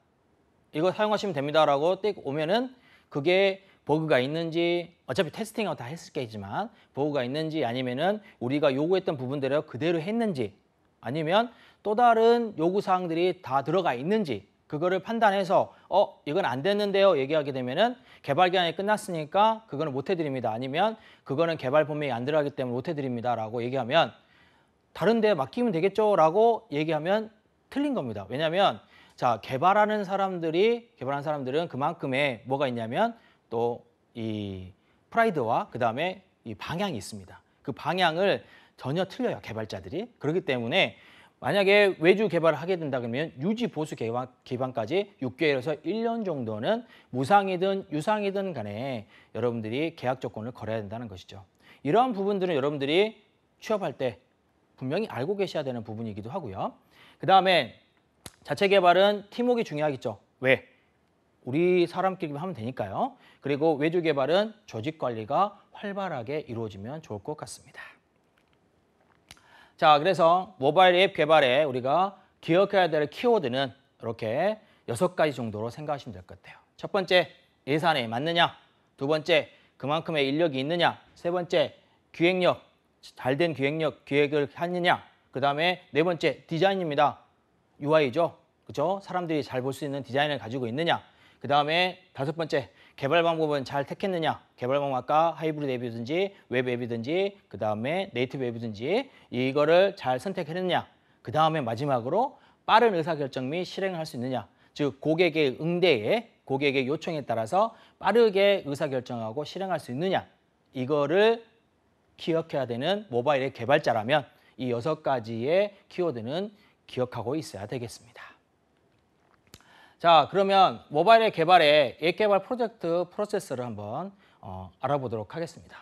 이거 사용하시면 됩니다라고 띡 오면은 그게 버그가 있는지 어차피 테스팅하고 다 했을 게지만 버그가 있는지 아니면은 우리가 요구했던 부분대로 그대로 했는지 아니면 또 다른 요구사항들이 다 들어가 있는지 그거를 판단해서 이건 안 됐는데요 얘기하게 되면은 개발 기간이 끝났으니까 그거는 못 해드립니다. 아니면 그거는 개발 범위에 안 들어가기 때문에 못 해드립니다 라고 얘기하면 다른 데 맡기면 되겠죠 라고 얘기하면 틀린 겁니다. 왜냐하면 자 개발하는 사람들은 그만큼의 뭐가 있냐면 또 이 프라이드와 그 다음에 이 방향이 있습니다. 그 방향을 전혀 틀려요 개발자들이. 그렇기 때문에 만약에 외주 개발을 하게 된다 그러면 유지 보수 기간까지 6개월에서 1년 정도는 무상이든 유상이든 간에 여러분들이 계약 조건을 걸어야 된다는 것이죠. 이러한 부분들은 여러분들이 취업할 때 분명히 알고 계셔야 되는 부분이기도 하고요. 그 다음에 자체 개발은 팀워크가 중요하겠죠. 왜? 우리 사람끼리 하면 되니까요. 그리고 외주 개발은 조직 관리가 활발하게 이루어지면 좋을 것 같습니다. 자, 그래서 모바일 앱 개발에 우리가 기억해야 될 키워드는 이렇게 6가지 정도로 생각하시면 될 것 같아요. 첫 번째, 예산에 맞느냐. 두 번째, 그만큼의 인력이 있느냐. 세 번째, 기획력, 잘된 기획을 하느냐. 그 다음에 네 번째, 디자인입니다. UI죠. 그죠? 사람들이 잘 볼 수 있는 디자인을 가지고 있느냐. 그 다음에 다섯 번째, 개발 방법은 잘 택했느냐. 개발 방법 아까 하이브리드 앱이든지 웹 앱이든지 그 다음에 네이티브 앱이든지 이거를 잘 선택했느냐. 그 다음에 마지막으로 빠른 의사결정 및 실행을 할 수 있느냐. 즉 고객의 응대에 고객의 요청에 따라서 빠르게 의사결정하고 실행할 수 있느냐. 이거를 기억해야 되는 모바일 앱 개발자라면 이 6가지의 키워드는 기억하고 있어야 되겠습니다. 자, 그러면 모바일 앱 개발의 앱 개발 프로젝트 프로세스를 한번 알아보도록 하겠습니다.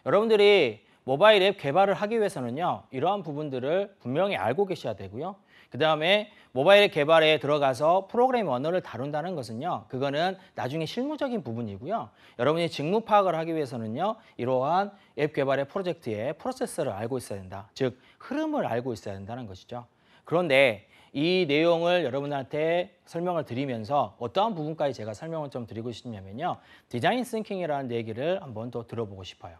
여러분들이 모바일 앱 개발을 하기 위해서는요. 이러한 부분들을 분명히 알고 계셔야 되고요. 그 다음에 모바일 앱 개발에 들어가서 프로그래밍 언어를 다룬다는 것은요. 그거는 나중에 실무적인 부분이고요. 여러분이 직무 파악을 하기 위해서는요. 이러한 앱 개발의 프로젝트의 프로세스를 알고 있어야 된다. 즉 흐름을 알고 있어야 된다는 것이죠. 그런데 이 내용을 여러분한테 설명을 드리면서 어떠한 부분까지 제가 설명을 좀 드리고 싶냐면요. 디자인 싱킹이라는 얘기를 한번 더 들어보고 싶어요.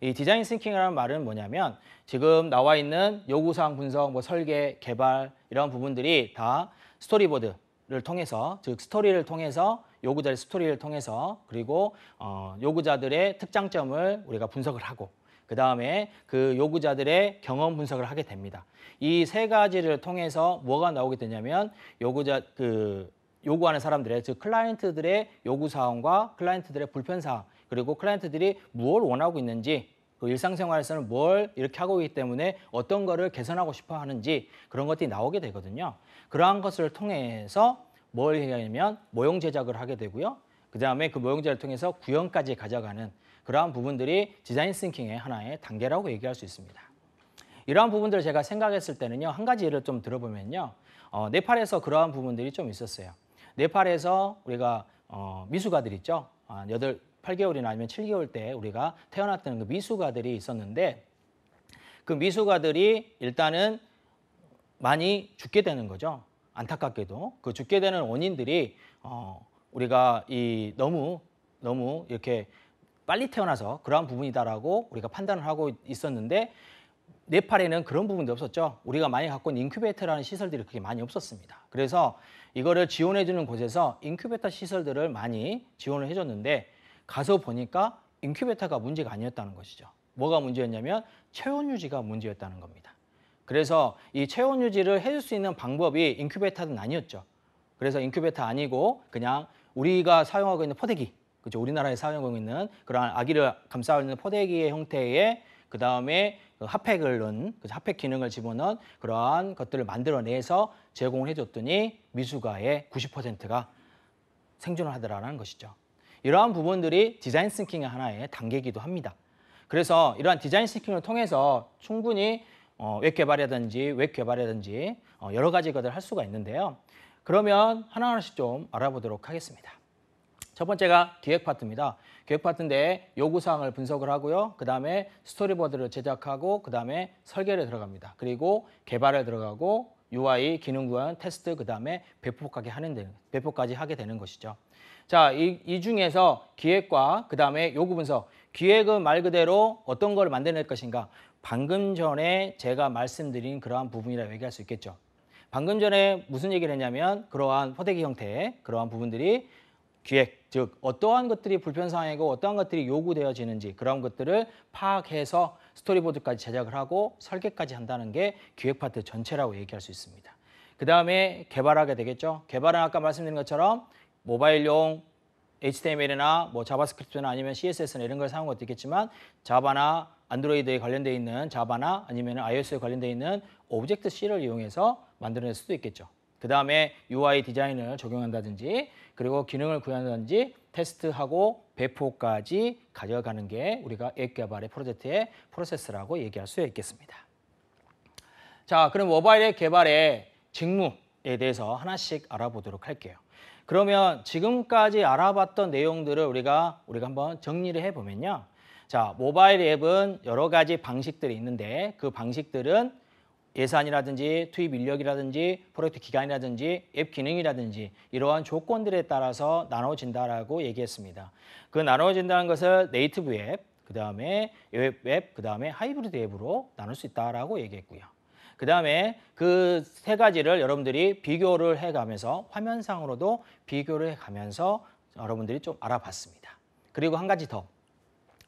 이 디자인 싱킹이라는 말은 뭐냐면 지금 나와 있는 요구사항 분석, 뭐 설계, 개발 이런 부분들이 다 스토리보드를 통해서 즉 스토리를 통해서 요구자의 스토리를 통해서 그리고 요구자들의 특장점을 우리가 분석을 하고 그 다음에 그 요구자들의 경험 분석을 하게 됩니다. 이 세 가지를 통해서 뭐가 나오게 되냐면 요구하는 사람들의 즉 클라이언트들의 요구사항과 클라이언트들의 불편사항 그리고 클라이언트들이 무엇을 원하고 있는지 그 일상생활에서는 뭘 이렇게 하고 있기 때문에 어떤 거를 개선하고 싶어 하는지 그런 것들이 나오게 되거든요. 그러한 것을 통해서 뭘 해야 하냐면 모형 제작을 하게 되고요. 그 다음에 그 모형 제작을 통해서 구현까지 가져가는 그러한 부분들이 디자인 싱킹의 하나의 단계라고 얘기할 수 있습니다. 이러한 부분들을 제가 생각했을 때는요. 한 가지 예를 좀 들어보면요. 네팔에서 그러한 부분들이 좀 있었어요. 네팔에서 우리가 미숙아들 있죠. 8개월이나 아니면 7개월 때 우리가 태어났던 그 미숙아들이 있었는데 그 미숙아들이 일단은 많이 죽게 되는 거죠. 안타깝게도. 그 죽게 되는 원인들이 우리가 너무 이렇게 빨리 태어나서 그러한 부분이다라고 우리가 판단을 하고 있었는데 네팔에는 그런 부분도 없었죠. 우리가 많이 갖고 있는 인큐베이터라는 시설들이 그렇게 많이 없었습니다. 그래서 이거를 지원해주는 곳에서 인큐베이터 시설들을 많이 지원을 해줬는데 가서 보니까 인큐베이터가 문제가 아니었다는 것이죠. 뭐가 문제였냐면 체온 유지가 문제였다는 겁니다. 그래서 이 체온 유지를 해줄 수 있는 방법이 인큐베이터는 아니었죠. 그래서 인큐베이터 아니고 그냥 우리가 사용하고 있는 포대기, 그죠? 우리나라에 사용하고 있는 그런 아기를 감싸고 있는 포대기의 형태의 그 다음에 핫팩을 넣은, 핫팩 기능을 집어넣은 그러한 것들을 만들어내서 제공을 해줬더니 미숙아의 90%가 생존을 하더라는 것이죠. 이러한 부분들이 디자인 싱킹의 하나의 단계이기도 합니다. 그래서 이러한 디자인 싱킹을 통해서 충분히 웹 개발이라든지 웹 개발이라든지 여러 가지 것들을 할 수가 있는데요. 그러면 하나하나씩 좀 알아보도록 하겠습니다. 첫 번째가 기획 파트입니다. 기획 파트인데 요구사항을 분석을 하고요. 그 다음에 스토리보드를 제작하고 그 다음에 설계를 들어갑니다. 그리고 개발에 들어가고 UI, 기능 구현, 테스트, 그 다음에 배포까지 하게 되는 것이죠. 자, 이 중에서 기획과 그 다음에 요구 분석. 기획은 말 그대로 어떤 걸 만들어낼 것인가. 방금 전에 제가 말씀드린 그러한 부분이라고 얘기할 수 있겠죠. 방금 전에 무슨 얘기를 했냐면 그러한 포대기 형태의 그러한 부분들이 기획, 즉 어떠한 것들이 불편사항이고 어떠한 것들이 요구되어지는지 그런 것들을 파악해서 스토리보드까지 제작을 하고 설계까지 한다는 게 기획 파트 전체라고 얘기할 수 있습니다. 그 다음에 개발하게 되겠죠. 개발은 아까 말씀드린 것처럼 모바일용 HTML이나 뭐 자바스크립트나 아니면 CSS나 이런 걸 사용한 것도 있겠지만 자바나 안드로이드에 관련되어 있는 자바나 아니면 iOS에 관련되어 있는 오브젝트-C를 이용해서 만들어낼 수도 있겠죠. 그 다음에 UI 디자인을 적용한다든지 그리고 기능을 구현한다든지 테스트하고 배포까지 가져가는 게 우리가 앱 개발의 프로젝트의 프로세스라고 얘기할 수 있겠습니다. 자, 그럼 모바일 앱 개발의 직무에 대해서 하나씩 알아보도록 할게요. 그러면 지금까지 알아봤던 내용들을 우리가 한번 정리를 해보면요. 자, 모바일 앱은 여러 가지 방식들이 있는데 그 방식들은 예산이라든지 투입 인력이라든지 프로젝트 기간이라든지 앱 기능이라든지 이러한 조건들에 따라서 나눠진다라고 얘기했습니다. 그 나눠진다는 것을 네이티브 앱, 그 다음에 웹, 그 다음에 하이브리드 앱으로 나눌 수 있다라고 얘기했고요. 그 다음에 그 세 가지를 여러분들이 비교를 해가면서 화면상으로도 비교를 해가면서 여러분들이 좀 알아봤습니다. 그리고 한 가지 더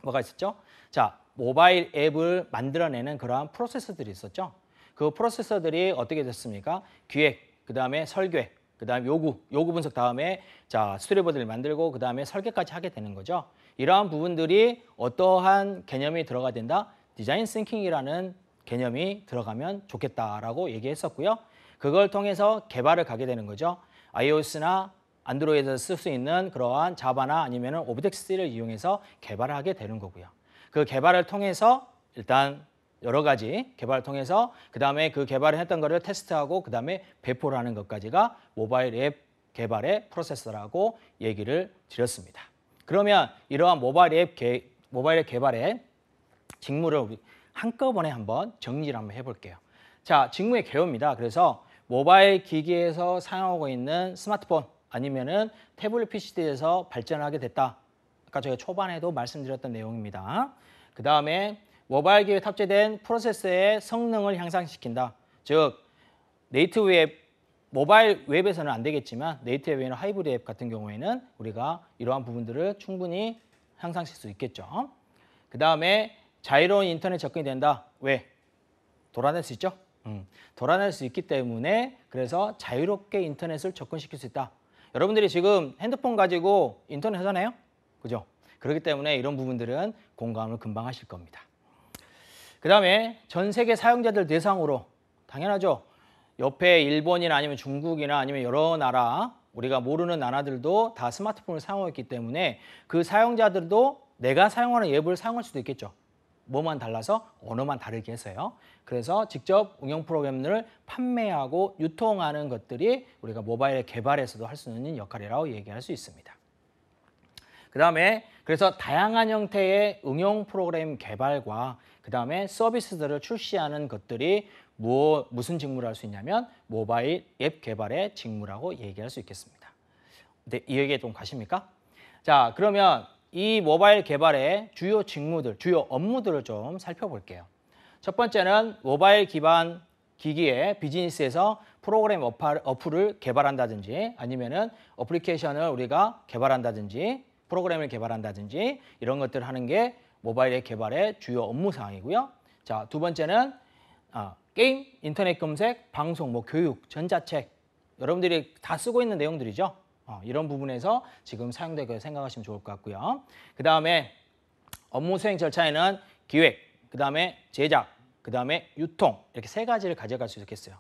뭐가 있었죠? 자, 모바일 앱을 만들어내는 그러한 프로세스들이 있었죠. 그 프로세서들이 어떻게 됐습니까? 기획, 그 다음에 설계, 그 다음에 요구 분석 다음에 자 스토리보드를 만들고 그 다음에 설계까지 하게 되는 거죠. 이러한 부분들이 어떠한 개념이 들어가야 된다? 디자인 싱킹이라는 개념이 들어가면 좋겠다라고 얘기했었고요. 그걸 통해서 개발을 가게 되는 거죠. iOS나 안드로이드에서 쓸 수 있는 그러한 자바나 아니면 오브젝트-C를 이용해서 개발을 하게 되는 거고요. 그 개발을 통해서 일단 여러 가지 개발을 통해서 그 다음에 그 개발을 했던 거를 테스트하고 그 다음에 배포를 하는 것까지가 모바일 앱 개발의 프로세스라고 얘기를 드렸습니다. 그러면 이러한 모바일 앱 개발의 직무를 우리 한꺼번에 한번 정리를 한번 해볼게요. 자, 직무의 개요입니다. 그래서 모바일 기기에서 사용하고 있는 스마트폰 아니면은 태블릿 PC에서 발전하게 됐다. 아까 저희가 초반에도 말씀드렸던 내용입니다. 그 다음에 모바일 기기에 탑재된 프로세서의 성능을 향상시킨다. 즉 네이티브 웹, 모바일 웹에서는 안 되겠지만 네이티브 웹이나 하이브리드 앱 같은 경우에는 우리가 이러한 부분들을 충분히 향상시킬 수 있겠죠. 그 다음에 자유로운 인터넷 접근이 된다. 왜? 돌아낼 수 있죠? 돌아낼 수 있기 때문에 그래서 자유롭게 인터넷을 접근시킬 수 있다. 여러분들이 지금 핸드폰 가지고 인터넷 하잖아요? 그죠? 그렇기 때문에 이런 부분들은 공감을 금방 하실 겁니다. 그 다음에 전 세계 사용자들 대상으로 당연하죠. 옆에 일본이나 아니면 중국이나 아니면 여러 나라 우리가 모르는 나라들도 다 스마트폰을 사용하고 있기 때문에 그 사용자들도 내가 사용하는 앱을 사용할 수도 있겠죠. 뭐만 달라서 언어만 다르게 해서요. 그래서 직접 응용 프로그램을 판매하고 유통하는 것들이 우리가 모바일 개발에서도 할 수 있는 역할이라고 얘기할 수 있습니다. 그 다음에 그래서 다양한 형태의 응용 프로그램 개발과 그 다음에 서비스들을 출시하는 것들이 무슨 직무를 할 수 있냐면 모바일 앱 개발의 직무라고 얘기할 수 있겠습니다. 네, 이 얘기에 좀 가십니까? 자, 그러면 이 모바일 개발의 주요 직무들, 주요 업무들을 좀 살펴볼게요. 첫 번째는 모바일 기반 기기의 비즈니스에서 프로그램 어플을 개발한다든지 아니면은 어플리케이션을 우리가 개발한다든지 프로그램을 개발한다든지 이런 것들을 하는 게 모바일 앱 개발의 주요 업무 사항이고요. 자, 두 번째는 게임, 인터넷 검색, 방송, 뭐 교육, 전자책 여러분들이 다 쓰고 있는 내용들이죠. 이런 부분에서 지금 사용되고 생각하시면 좋을 것 같고요. 그 다음에 업무 수행 절차에는 기획, 그 다음에 제작, 그 다음에 유통 이렇게 세 가지를 가져갈 수 있겠어요.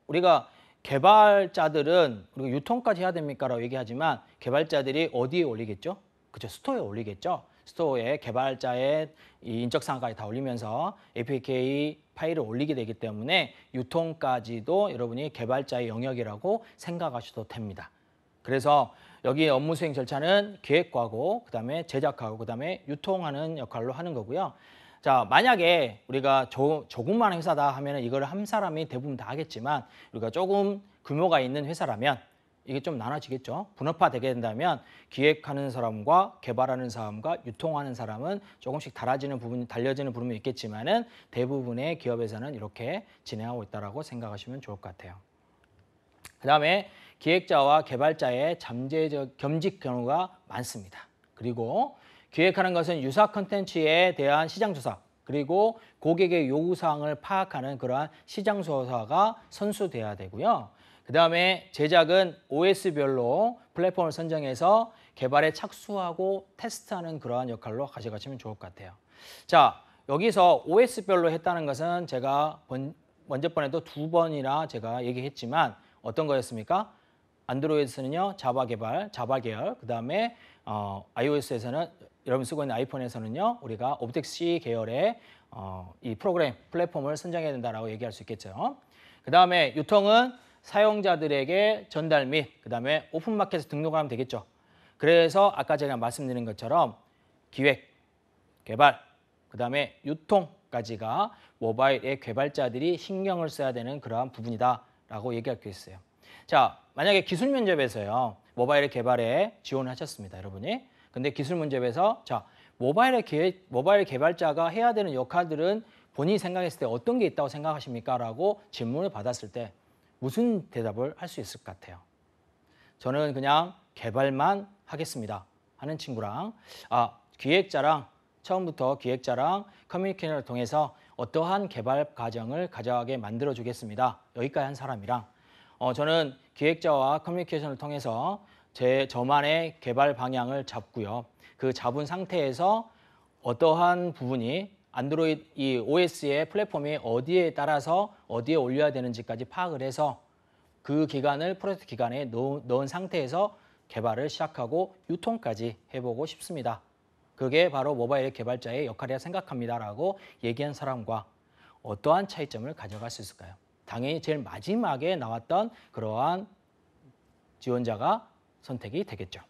우리가 개발자들은 우리가 유통까지 해야 됩니까? 라고 얘기하지만 개발자들이 어디에 올리겠죠? 그죠? 스토어에 올리겠죠? 스토어에 개발자의 이 인적사항까지 다 올리면서 APK 파일을 올리게 되기 때문에 유통까지도 여러분이 개발자의 영역이라고 생각하셔도 됩니다. 그래서 여기 업무 수행 절차는 기획하고 그다음에 제작하고 그다음에 유통하는 역할로 하는 거고요. 자, 만약에 우리가 조그마한 회사다 하면 이걸 한 사람이 대부분 다 하겠지만 우리가 조금 규모가 있는 회사라면 이게 좀 나눠지겠죠. 분업화 되게 된다면 기획하는 사람과 개발하는 사람과 유통하는 사람은 조금씩 달라지는 부분이 달려지는 부분이 있겠지만은 대부분의 기업에서는 이렇게 진행하고 있다라고 생각하시면 좋을 것 같아요. 그다음에 기획자와 개발자의 잠재적 겸직 경우가 많습니다. 그리고 기획하는 것은 유사 콘텐츠에 대한 시장 조사 그리고 고객의 요구사항을 파악하는 그러한 시장 조사가 선수돼야 되고요. 그 다음에 제작은 OS별로 플랫폼을 선정해서 개발에 착수하고 테스트하는 그러한 역할로 가져가시면 좋을 것 같아요. 자, 여기서 OS별로 했다는 것은 제가 먼저 번에도 2번이나 제가 얘기했지만 어떤 거였습니까? 안드로이드에서는요, 자바 계열, 그 다음에 iOS에서는 여러분 쓰고 있는 아이폰에서는요, 우리가 오브젝트-C 계열의 이 프로그램, 플랫폼을 선정해야 된다라고 얘기할 수 있겠죠. 그 다음에 유통은 사용자들에게 전달 및 그 다음에 오픈마켓에 등록하면 되겠죠. 그래서 아까 제가 말씀드린 것처럼 기획, 개발, 그 다음에 유통까지가 모바일의 개발자들이 신경을 써야 되는 그러한 부분이다라고 얘기할 수 있어요. 자, 만약에 기술 면접에서요. 모바일 개발에 지원하셨습니다, 여러분이. 근데 기술 면접에서 자, 모바일 개발자가 해야 되는 역할들은 본인이 생각했을 때 어떤 게 있다고 생각하십니까? 라고 질문을 받았을 때 무슨 대답을 할 수 있을 것 같아요? 저는 그냥 개발만 하겠습니다 하는 친구랑 기획자랑 처음부터 기획자랑 커뮤니케이션을 통해서 어떠한 개발 과정을 가져가게 만들어 주겠습니다. 여기까지 한 사람이랑 저는 기획자와 커뮤니케이션을 통해서 저만의 개발 방향을 잡고요. 그 잡은 상태에서 어떠한 부분이 안드로이드 이 OS의 플랫폼이 어디에 따라서 어디에 올려야 되는지까지 파악을 해서 그 기간을 프로젝트 기간에 넣은 상태에서 개발을 시작하고 유통까지 해보고 싶습니다. 그게 바로 모바일 개발자의 역할이라 생각합니다라고 얘기한 사람과 어떠한 차이점을 가져갈 수 있을까요? 당연히 제일 마지막에 나왔던 그러한 지원자가 선택이 되겠죠.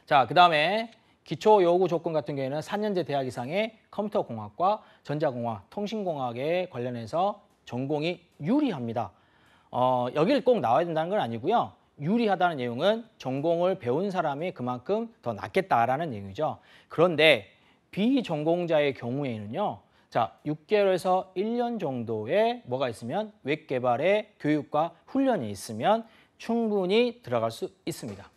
자, 그 다음에 기초 요구 조건 같은 경우에는 4년제 대학 이상의 컴퓨터공학과 전자공학, 통신공학에 관련해서 전공이 유리합니다. 여기를 꼭 나와야 된다는 건 아니고요. 유리하다는 내용은 전공을 배운 사람이 그만큼 더 낫겠다라는 내용이죠. 그런데 비전공자의 경우에는요. 자, 6개월에서 1년 정도의 뭐가 있으면 웹 개발의 교육과 훈련이 있으면 충분히 들어갈 수 있습니다.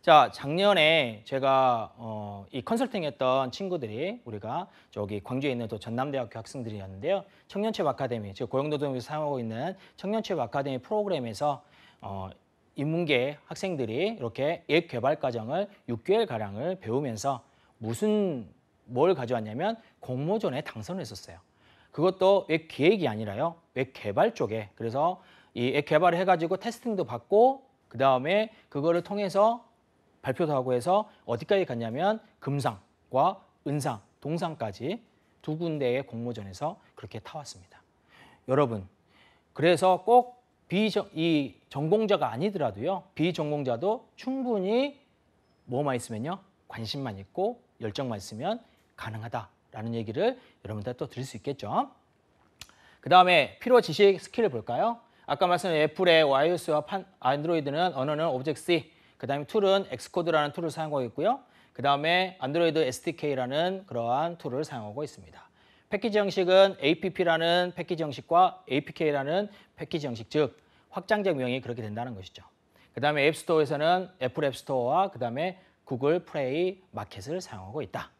자, 작년에 제가 이 컨설팅 했던 친구들이 우리가 저기 광주에 있는 또 전남대학교 학생들이었는데요. 청년체육 아카데미, 즉 고용노동부에서 사용하고 있는 청년체육 아카데미 프로그램에서 인문계 학생들이 이렇게 앱 개발 과정을 6개월가량을 배우면서 뭘 가져왔냐면 공모전에 당선을 했었어요. 그것도 웹 기획이 아니라요. 웹 개발 쪽에. 그래서 이 앱 개발을 해가지고 테스팅도 받고 그 다음에 그거를 통해서 발표도 하고 해서 어디까지 갔냐면 금상과 은상, 동상까지 2군데의 공모전에서 그렇게 타왔습니다. 여러분, 그래서 꼭 이 전공자가 아니더라도요. 비전공자도 충분히 뭐만 있으면요. 관심만 있고 열정만 있으면 가능하다라는 얘기를 여러분들 또 들을 수 있겠죠. 그 다음에 필요 지식 스킬을 볼까요? 아까 말씀드린 애플의 iOS와 안드로이드는 언어는 오브젝트-C, 그 다음에 툴은 엑스코드라는 툴을 사용하고 있고요. 그 다음에 안드로이드 SDK라는 그러한 툴을 사용하고 있습니다. 패키지 형식은 APP라는 패키지 형식과 APK라는 패키지 형식, 즉 확장적 명이 그렇게 된다는 것이죠. 그 다음에 앱스토어에서는 애플 앱스토어와 그 다음에 구글 플레이 마켓을 사용하고 있다.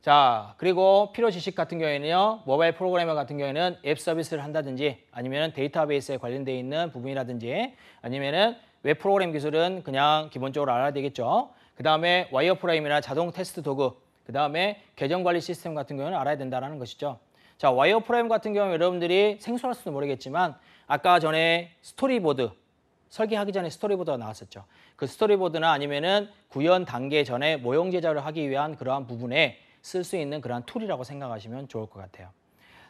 자, 그리고 필요 지식 같은 경우에는요. 모바일 프로그래머 같은 경우에는 앱 서비스를 한다든지 아니면 데이터베이스에 관련되어 있는 부분이라든지 아니면은 웹 프로그램 기술은 그냥 기본적으로 알아야 되겠죠. 그 다음에 와이어프레임이나 자동 테스트 도구, 그 다음에 계정 관리 시스템 같은 경우는 알아야 된다는 것이죠. 자, 와이어프레임 같은 경우 여러분들이 생소할 수도 모르겠지만 아까 전에 스토리보드, 설계하기 전에 스토리보드가 나왔었죠. 그 스토리보드나 아니면은 구현 단계 전에 모형 제작을 하기 위한 그러한 부분에 쓸 수 있는 그러한 툴이라고 생각하시면 좋을 것 같아요.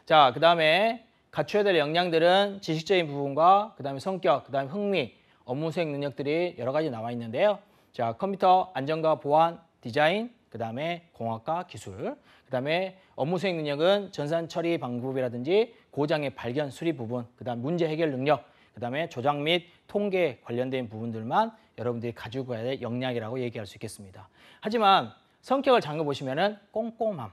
자, 그 다음에 갖춰야 될 역량들은 지식적인 부분과 그 다음에 성격, 그 다음에 흥미, 업무 수행 능력들이 여러 가지 나와 있는데요. 자, 컴퓨터 안전과 보안, 디자인, 그 다음에 공학과 기술, 그 다음에 업무 수행 능력은 전산 처리 방법이라든지 고장의 발견, 수리 부분, 그 다음 문제 해결 능력, 그 다음에 조작 및 통계 관련된 부분들만 여러분들이 가지고 가야 될 역량이라고 얘기할 수 있겠습니다. 하지만 성격을 잠궈보시면은 꼼꼼함이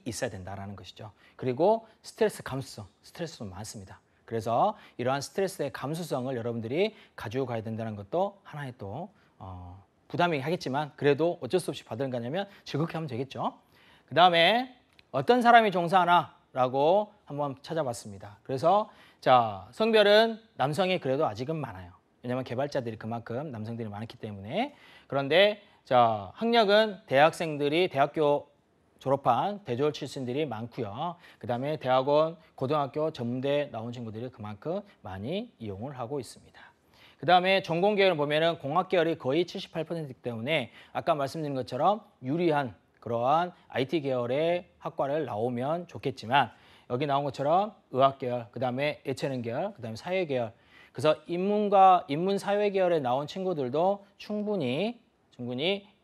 있어야 된다는 것이죠. 그리고 스트레스 감수성, 스트레스도 많습니다. 그래서 이러한 스트레스의 감수성을 여러분들이 가지고 가야 된다는 것도 하나의 또 부담이 하겠지만 그래도 어쩔 수 없이 받은 거냐면 즐겁게 하면 되겠죠. 그 다음에 어떤 사람이 종사하나라고 한번 찾아봤습니다. 그래서 자, 성별은 남성이 그래도 아직은 많아요. 왜냐하면 개발자들이 그만큼 남성들이 많기 때문에. 그런데 자, 학력은 대학생들이 대학교 졸업한 대졸 출신들이 많고요. 그 다음에 대학원, 고등학교, 전문대 나온 친구들이 그만큼 많이 이용을 하고 있습니다. 그 다음에 전공 계열을 보면은 공학 계열이 거의 78%이기 때문에 아까 말씀드린 것처럼 유리한 그러한 IT 계열의 학과를 나오면 좋겠지만 여기 나온 것처럼 의학 계열, 그 다음에 예체능 계열, 그 다음에 사회 계열. 그래서 인문 사회 계열에 나온 친구들도 충분히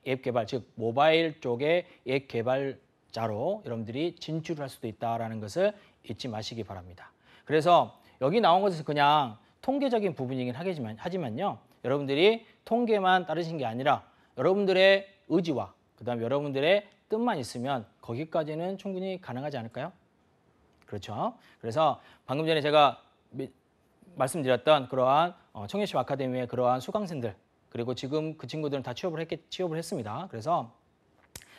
앱 개발, 즉 모바일 쪽의 앱 개발자로 여러분들이 진출을 할 수도 있다는 것을 잊지 마시기 바랍니다. 그래서 여기 나온 것은 그냥 통계적인 부분이긴 하지만요. 여러분들이 통계만 따르신 게 아니라 여러분들의 의지와 그다음에 여러분들의 뜻만 있으면 거기까지는 충분히 가능하지 않을까요? 그렇죠. 그래서 방금 전에 제가 말씀드렸던 그러한 청년십 아카데미의 그러한 수강생들 그리고 지금 그 친구들은 다 취업을 했습니다. 그래서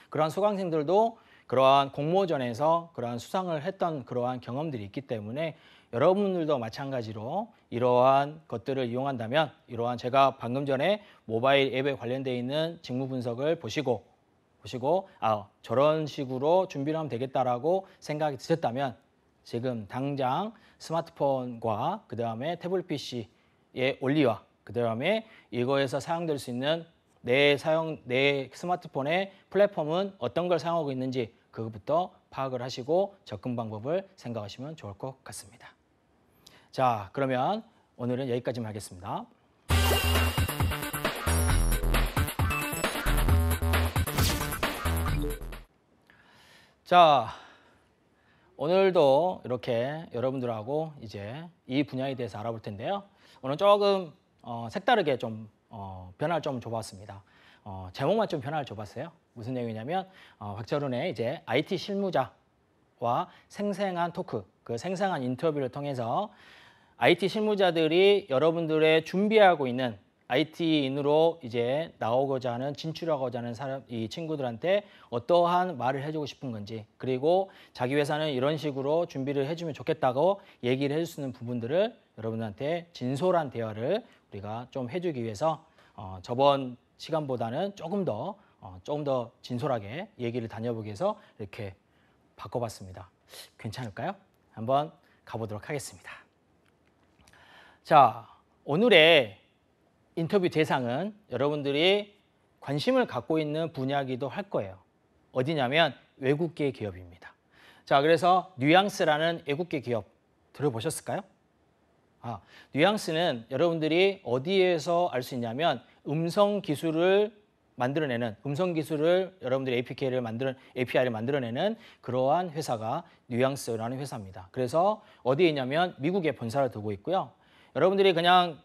그러한 수강생들도 그러한 공모전에서 그러한 수상을 했던 그러한 경험들이 있기 때문에 여러분들도 마찬가지로 이러한 것들을 이용한다면 이러한 제가 방금 전에 모바일 앱에 관련되어 있는 직무 분석을 보시고 저런 식으로 준비를 하면 되겠다라고 생각이 드셨다면 지금 당장 스마트폰과 그 다음에 태블릿 PC의 원리와 그 다음에 이거에서 사용될 수 있는 내 스마트폰의 플랫폼은 어떤 걸 사용하고 있는지 그것부터 파악을 하시고 접근 방법을 생각하시면 좋을 것 같습니다. 자, 그러면 오늘은 여기까지만 하겠습니다. 자, 오늘도 이렇게 여러분들하고 이제 이 분야에 대해서 알아볼 텐데요. 오늘 조금 색다르게 좀 변화를 좀 줘봤습니다. 제목만 좀 변화를 줘봤어요. 무슨 내용이냐면 박철훈의 이제 IT 실무자와 생생한 토크, 그 생생한 인터뷰를 통해서 IT 실무자들이 여러분들의 준비하고 있는 IT인으로 이제 나오고자 하는 진출하고자 하는 이 친구들한테 어떠한 말을 해주고 싶은 건지 그리고 자기 회사는 이런 식으로 준비를 해주면 좋겠다고 얘기를 해줄 수 있는 부분들을 여러분들한테 진솔한 대화를 우리가 좀 해주기 위해서 저번 시간보다는 조금 더 진솔하게 얘기를 다녀보기 위해서 이렇게 바꿔봤습니다. 괜찮을까요? 한번 가보도록 하겠습니다. 자, 오늘의 인터뷰 대상은 여러분들이 관심을 갖고 있는 분야이기도 할 거예요. 어디냐면 외국계 기업입니다. 자, 그래서 뉘앙스라는 외국계 기업 들어보셨을까요? 뉘앙스는 여러분들이 어디에서 알 수 있냐면 음성 기술을 여러분들이 API를 만들어내는 그러한 회사가 뉘앙스라는 회사입니다. 그래서 어디에 있냐면 미국에 본사를 두고 있고요. 여러분들이 그냥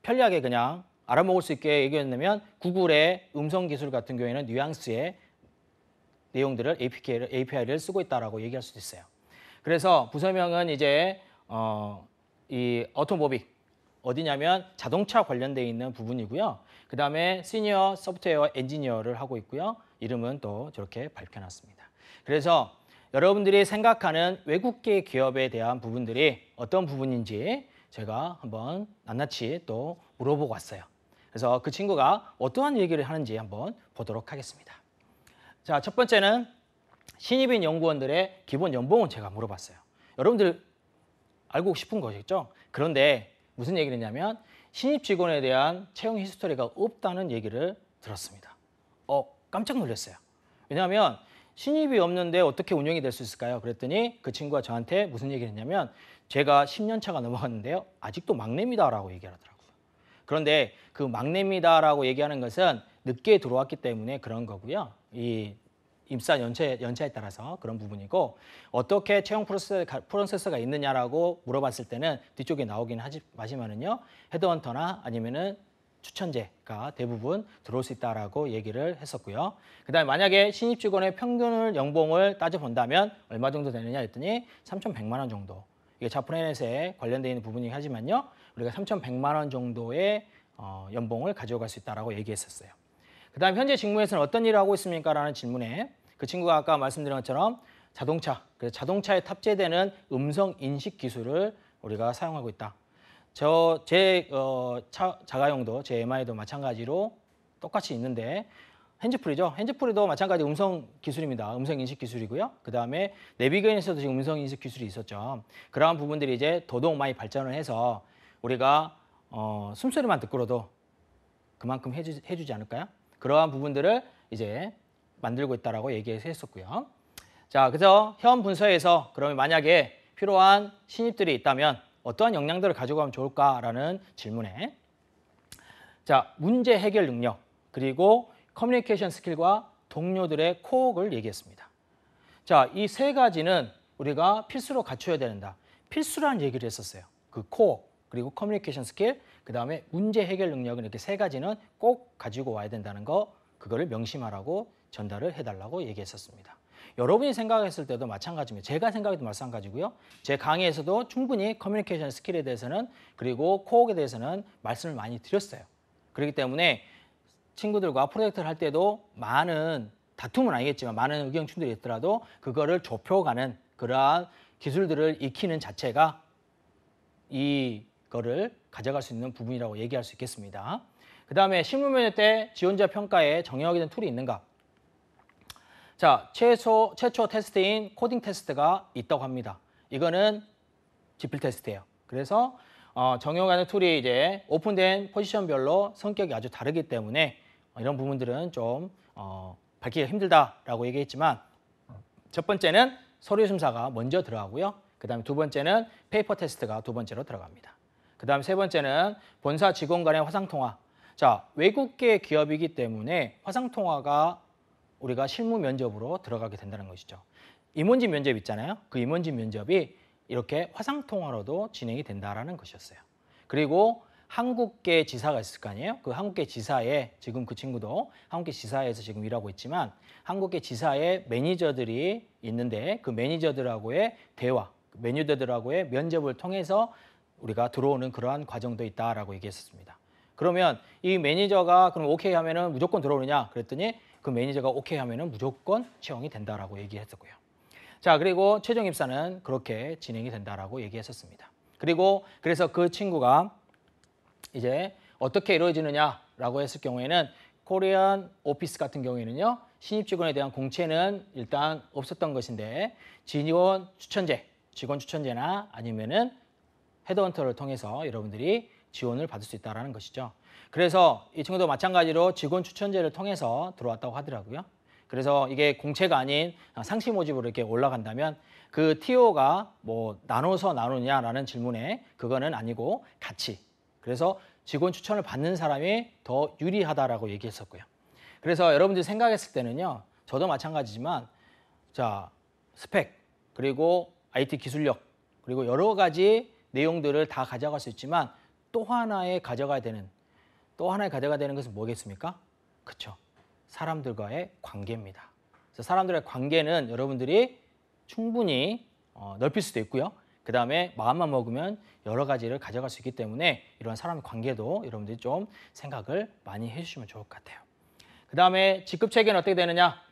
편리하게 그냥 알아먹을 수 있게 얘기했냐면 구글의 음성 기술 같은 경우에는 뉘앙스의 내용들을 API를 쓰고 있다라고 얘기할 수도 있어요. 그래서 부서명은 이제 이 오토모빅 어디냐면 자동차 관련돼 있는 부분이고요. 그 다음에 시니어 소프트웨어 엔지니어를 하고 있고요. 이름은 또 저렇게 밝혀놨습니다. 그래서 여러분들이 생각하는 외국계 기업에 대한 부분들이 어떤 부분인지 제가 한번 낱낱이 또 물어보고 왔어요. 그래서 그 친구가 어떠한 얘기를 하는지 한번 보도록 하겠습니다. 자, 첫 번째는 신입인 연구원들의 기본 연봉은 제가 물어봤어요. 여러분들 알고 싶은 거겠죠? 그런데 무슨 얘기를 했냐면 신입 직원에 대한 채용 히스토리가 없다는 얘기를 들었습니다. 깜짝 놀랐어요. 왜냐하면 신입이 없는데 어떻게 운영이 될 수 있을까요? 그랬더니 그 친구가 저한테 무슨 얘기를 했냐면 제가 10년 차가 넘어갔는데요. 아직도 막내입니다라고 얘기를 하더라고요. 그런데 그 막내입니다라고 얘기하는 것은 늦게 들어왔기 때문에 그런 거고요. 이 입사 연차에 따라서 그런 부분이고 어떻게 채용 프로세스가 있느냐라고 물어봤을 때는 뒤쪽에 나오긴 하지만은요. 헤드헌터나 아니면은 추천제가 대부분 들어올 수 있다라고 얘기를 했었고요. 그다음에 만약에 신입 직원의 평균 연봉을 따져본다면 얼마 정도 되느냐 했더니 3,100만 원 정도. 이게 자프레넷에 관련되어 있는 부분이긴 하지만요. 우리가 3,100만 원 정도의 연봉을 가져갈 수 있다라고 얘기했었어요. 그다음 현재 직무에서는 어떤 일을 하고 있습니까? 라는 질문에 그 친구가 아까 말씀드린 것처럼 그래서 자동차에 탑재되는 음성 인식 기술을 우리가 사용하고 있다. 제 자가용도 제 MI도 마찬가지로 똑같이 있는데 핸즈프리죠. 핸즈프리도 마찬가지 음성 기술입니다. 음성 인식 기술이고요. 그다음에 내비게이션에서도 지금 음성 인식 기술이 있었죠. 그러한 부분들이 이제 더더욱 많이 발전을 해서 우리가 숨소리만 듣고라도 그만큼 해주지 않을까요? 그러한 부분들을 이제 만들고 있다라고 얘기했었고요. 자, 그래서 현 분서에서 그러면 만약에 필요한 신입들이 있다면 어떠한 역량들을 가져가면 좋을까라는 질문에 자, 문제 해결 능력 그리고 커뮤니케이션 스킬과 동료들의 코어를 얘기했습니다. 자, 이 세 가지는 우리가 필수로 갖춰야 된다. 필수라는 얘기를 했었어요. 그 코어 그리고 커뮤니케이션 스킬 그다음에 문제 해결 능력은 이렇게 세 가지는 꼭 가지고 와야 된다는 거 그거를 명심하라고 전달을 해달라고 얘기했었습니다. 여러분이 생각했을 때도 마찬가지입니다. 제가 생각해도 마찬가지고요. 제 강의에서도 충분히 커뮤니케이션 스킬에 대해서는 그리고 코어에 대해서는 말씀을 많이 드렸어요. 그렇기 때문에 친구들과 프로젝트를 할 때도 많은 다툼은 아니겠지만 많은 의견 충돌이 있더라도 그거를 좁혀가는 그러한 기술들을 익히는 자체가 이거를 가져갈 수 있는 부분이라고 얘기할 수 있겠습니다. 그 다음에 실무 면접 때 지원자 평가에 정형화가 된 툴이 있는가? 자, 최초 테스트인 코딩 테스트가 있다고 합니다. 이거는 지필 테스트예요. 그래서 정형화하는 툴이 이제 오픈된 포지션별로 성격이 아주 다르기 때문에 이런 부분들은 좀 밝히기가 힘들다라고 얘기했지만 첫 번째는 서류 심사가 먼저 들어가고요. 그 다음에 두 번째는 페이퍼 테스트가 두 번째로 들어갑니다. 그 다음 세 번째는 본사 직원 간의 화상통화. 자, 외국계 기업이기 때문에 화상통화가 우리가 실무 면접으로 들어가게 된다는 것이죠. 임원진 면접 있잖아요. 그 임원진 면접이 이렇게 화상통화로도 진행이 된다라는 것이었어요. 그리고 한국계 지사가 있을 거 아니에요. 그 한국계 지사에 지금 그 친구도 한국계 지사에서 지금 일하고 있지만 한국계 지사의 매니저들이 있는데 그 매니저들하고의 대화, 매니저들하고의 면접을 통해서 우리가 들어오는 그러한 과정도 있다라고 얘기했었습니다. 그러면 이 매니저가 그럼 오케이 하면은 무조건 들어오느냐? 그랬더니 그 매니저가 오케이 하면은 무조건 채용이 된다라고 얘기했었고요. 자, 그리고 최종 입사는 그렇게 진행이 된다라고 얘기했었습니다. 그리고 그래서 그 친구가 이제 어떻게 이루어지느냐라고 했을 경우에는 코리안 오피스 같은 경우에는요. 신입 직원에 대한 공채는 일단 없었던 것인데 직원 추천제나 아니면은 헤드헌터를 통해서 여러분들이 지원을 받을 수 있다는 것이죠. 그래서 이 친구도 마찬가지로 직원 추천제를 통해서 들어왔다고 하더라고요. 그래서 이게 공채가 아닌 상시 모집으로 이렇게 올라간다면 그 TO가 뭐 나눠서 나누냐라는 질문에 그거는 아니고 같이. 그래서 직원 추천을 받는 사람이 더 유리하다라고 얘기했었고요. 그래서 여러분들이 생각했을 때는요. 저도 마찬가지지만 자, 스펙 그리고 IT 기술력 그리고 여러 가지 내용들을 다 가져갈 수 있지만 또 하나의 가져가야 되는 것은 뭐겠습니까? 그렇죠. 사람들과의 관계입니다. 그래서 사람들의 관계는 여러분들이 충분히 넓힐 수도 있고요. 그 다음에 마음만 먹으면 여러 가지를 가져갈 수 있기 때문에 이런 사람의 관계도 여러분들이 좀 생각을 많이 해주시면 좋을 것 같아요. 그 그 다음에 직급 체계는 어떻게 되느냐?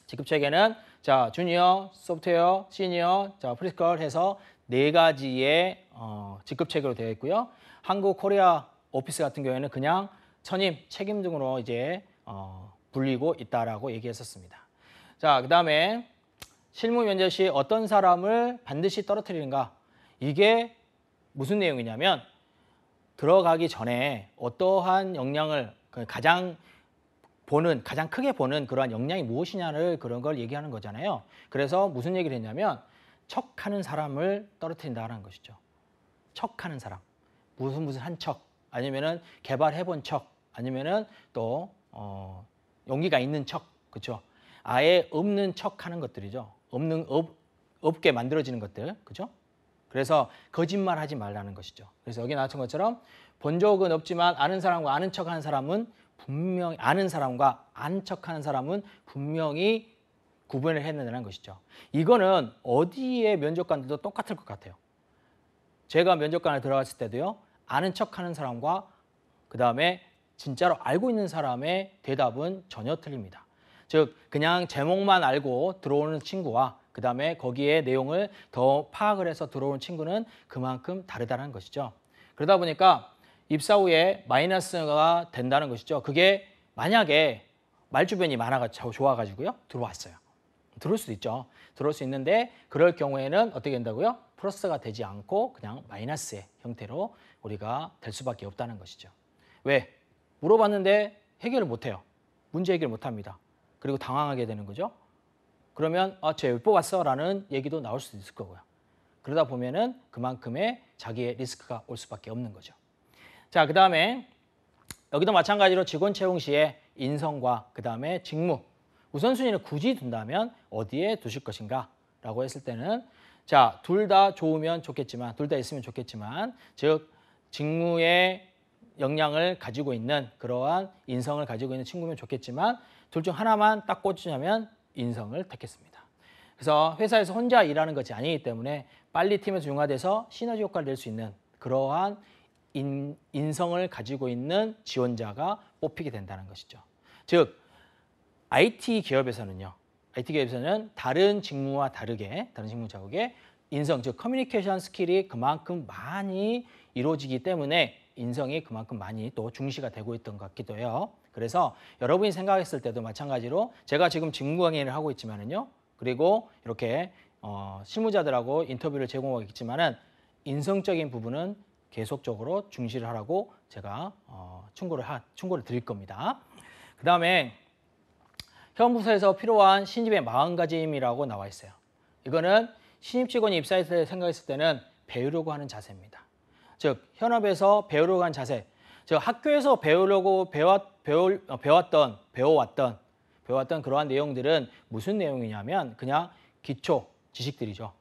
직급 체계는 자 주니어, 소프트웨어, 시니어, 자 프리스컬 해서 네 가지의 직급 체계로 되어 있고요. 한국 코리아 오피스 같은 경우에는 그냥 선임, 책임 등으로 이제 불리고 있다라고 얘기했었습니다. 자, 그다음에 실무 면접 시 어떤 사람을 반드시 떨어뜨리는가? 이게 무슨 내용이냐면 들어가기 전에 어떠한 역량을 가장 크게 보는 그러한 역량이 무엇이냐를 그런 걸 얘기하는 거잖아요. 그래서 무슨 얘기를 했냐면 척하는 사람을 떨어뜨린다는 것이죠. 척하는 사람. 무슨 한 척, 아니면은 개발해본 척, 아니면은 또 용기가 있는 척, 그렇죠? 아예 없는 척하는 것들이죠. 없게 만들어지는 것들, 그렇죠? 그래서 거짓말하지 말라는 것이죠. 그래서 여기 나왔던 것처럼 본 적은 없지만 아는 사람과 아는 척하는 사람은 분명히 아는 사람과 아는 척하는 사람은 분명히 구분을 해야 된다는 것이죠. 이거는 어디에 면접관들도 똑같을 것 같아요. 제가 면접관에 들어갔을 때도요. 아는 척하는 사람과 그다음에 진짜로 알고 있는 사람의 대답은 전혀 틀립니다. 즉 그냥 제목만 알고 들어오는 친구와 그다음에 거기에 내용을 더 파악을 해서 들어오는 친구는 그만큼 다르다는 것이죠. 그러다 보니까 입사 후에 마이너스가 된다는 것이죠. 그게 만약에 말주변이 많아가지고 좋아가지고요. 들어왔어요. 들어올 수도 있죠. 들어올 수 있는데 그럴 경우에는 어떻게 된다고요? 플러스가 되지 않고 그냥 마이너스의 형태로 우리가 될 수밖에 없다는 것이죠. 왜? 물어봤는데 해결을 못해요. 문제 해결 못합니다. 그리고 당황하게 되는 거죠. 그러면 쟤 왜 뽑았어? 라는 얘기도 나올 수도 있을 거고요. 그러다 보면은 그만큼의 자기의 리스크가 올 수밖에 없는 거죠. 자, 그 다음에 여기도 마찬가지로 직원 채용 시에 인성과 그 다음에 직무 우선순위를 굳이 둔다면 어디에 두실 것인가? 라고 했을 때는 자, 둘 다 좋으면 좋겠지만 둘 다 있으면 좋겠지만 즉 직무의 역량을 가지고 있는 그러한 인성을 가지고 있는 친구면 좋겠지만 둘 중 하나만 딱 꽂으자면 인성을 택했습니다. 그래서 회사에서 혼자 일하는 것이 아니기 때문에 빨리 팀에서 융화돼서 시너지 효과를 낼 수 있는 그러한 인성을 가지고 있는 지원자가 뽑히게 된다는 것이죠. 즉 IT 기업에서는 다른 직무와 다르게 다른 직무 자국에 인성, 즉 커뮤니케이션 스킬이 그만큼 많이 이루어지기 때문에 인성이 그만큼 많이 또 중시가 되고 있던 것 같기도 해요. 그래서 여러분이 생각했을 때도 마찬가지로 제가 지금 직무 강의를 하고 있지만은요. 그리고 이렇게 실무자들하고 인터뷰를 제공하고 있지만은 인성적인 부분은 계속적으로 중시를 하라고 제가 충고를 드릴 겁니다. 그 다음에 현 부서에서 필요한 신입의 마음가짐이라고 나와 있어요. 이거는 신입 직원이 입사했을 때 생각했을 때는 배우려고 하는 자세입니다. 즉 현업에서 배우려고 하는 자세, 즉 학교에서 배워왔던 그러한 내용들은 무슨 내용이냐면 그냥 기초 지식들이죠.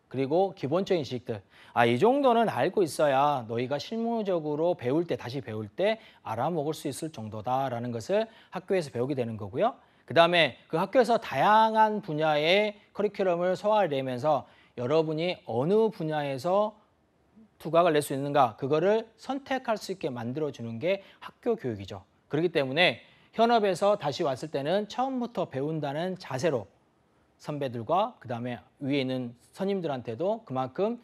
그리고 기본적인 지식들. 이 정도는 알고 있어야 너희가 실무적으로 다시 배울 때 알아먹을 수 있을 정도다라는 것을 학교에서 배우게 되는 거고요. 그 다음에 그 학교에서 다양한 분야의 커리큘럼을 소화를 내면서 여러분이 어느 분야에서 두각을 낼 수 있는가 그거를 선택할 수 있게 만들어주는 게 학교 교육이죠. 그렇기 때문에 현업에서 다시 왔을 때는 처음부터 배운다는 자세로 선배들과 그 다음에 위에 있는 선임들한테도 그만큼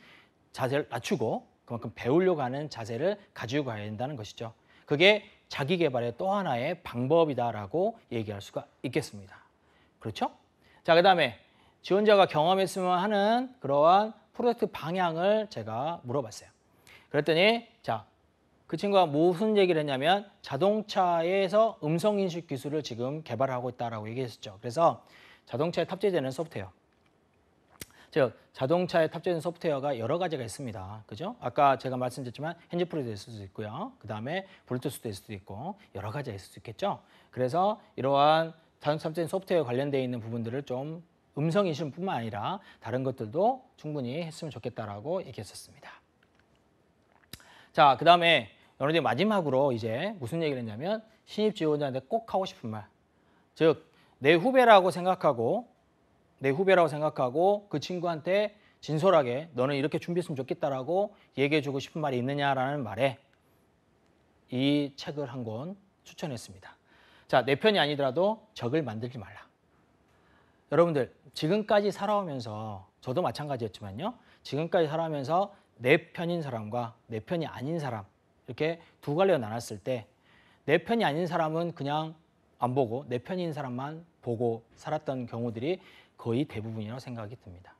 자세를 낮추고 그만큼 배우려고 하는 자세를 가지고 가야 된다는 것이죠. 그게 자기 개발의 또 하나의 방법이다라고 얘기할 수가 있겠습니다. 그렇죠? 자, 그 다음에 지원자가 경험했으면 하는 그러한 프로젝트 방향을 제가 물어봤어요. 그랬더니 자, 그 친구가 무슨 얘기를 했냐면 자동차에서 음성인식 기술을 지금 개발하고 있다라고 얘기했었죠. 그래서 자동차에 탑재되는 소프트웨어. 즉 자동차에 탑재된 소프트웨어가 여러 가지가 있습니다. 그죠? 아까 제가 말씀드렸지만 핸즈프리도 있을 수도 있고요. 그 다음에 블루투스도 있을 수도 있고 여러 가지가 있을 수 있겠죠. 그래서 이러한 자동차 탑재된 소프트웨어 관련되어 있는 부분들을 좀 음성 인식뿐만 아니라 다른 것들도 충분히 했으면 좋겠다라고 얘기했었습니다. 자, 그 다음에 여러분들이 마지막으로 이제 무슨 얘기를 했냐면 신입 지원자한테 꼭 하고 싶은 말. 즉 내 후배라고 생각하고 그 친구한테 진솔하게 너는 이렇게 준비했으면 좋겠다라고 얘기해주고 싶은 말이 있느냐라는 말에 이 책을 한 권 추천했습니다. 자, 내 편이 아니더라도 적을 만들지 말라. 여러분들 지금까지 살아오면서 저도 마찬가지였지만요. 지금까지 살아오면서 내 편인 사람과 내 편이 아닌 사람 이렇게 두 갈래로 나눴을 때 내 편이 아닌 사람은 그냥 안 보고 내 편인 사람만 보고 살았던 경우들이 거의 대부분이라고 생각이 듭니다.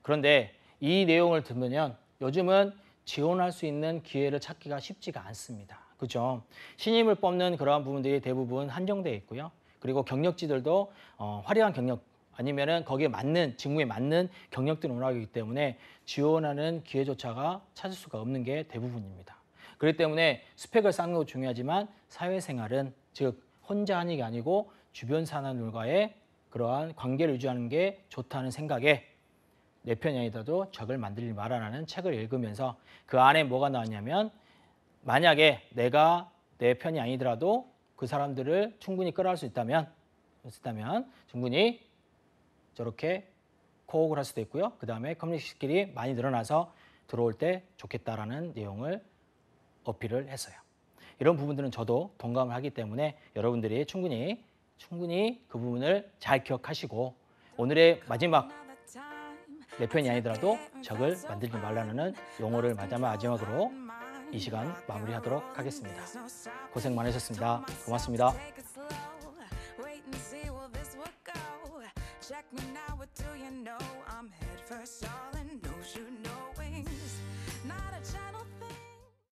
그런데 이 내용을 들으면 요즘은 지원할 수 있는 기회를 찾기가 쉽지가 않습니다. 그죠? 신입을 뽑는 그러한 부분들이 대부분 한정되어 있고요. 그리고 경력지들도 화려한 경력 아니면은 거기에 맞는 직무에 맞는 경력들을 원하기 때문에 지원하는 기회조차가 찾을 수가 없는 게 대부분입니다. 그렇기 때문에 스펙을 쌓는 것도 중요하지만 사회생활은 즉 혼자 하는 게 아니고 주변 사람들과의 그러한 관계를 유지하는 게 좋다는 생각에 내 편이 아니더라도 적을 만들지 말아라는 책을 읽으면서 그 안에 뭐가 나왔냐면 만약에 내가 내 편이 아니더라도 그 사람들을 충분히 끌어갈 수 있다면 충분히 저렇게 코옥을 할 수도 있고요. 그 다음에 커뮤니티 스킬이 많이 늘어나서 들어올 때 좋겠다라는 내용을 어필을 했어요. 이런 부분들은 저도 동감을 하기 때문에 여러분들이 충분히 그 부분을 잘 기억하시고 오늘의 마지막 내 편이 아니더라도 적을 만들지 말라는 용어를 마지막으로 이 시간 마무리하도록 하겠습니다. 고생 많으셨습니다. 고맙습니다. Check me now, what do you know? I'm head first, all and knows you know wings. Not a channel thing.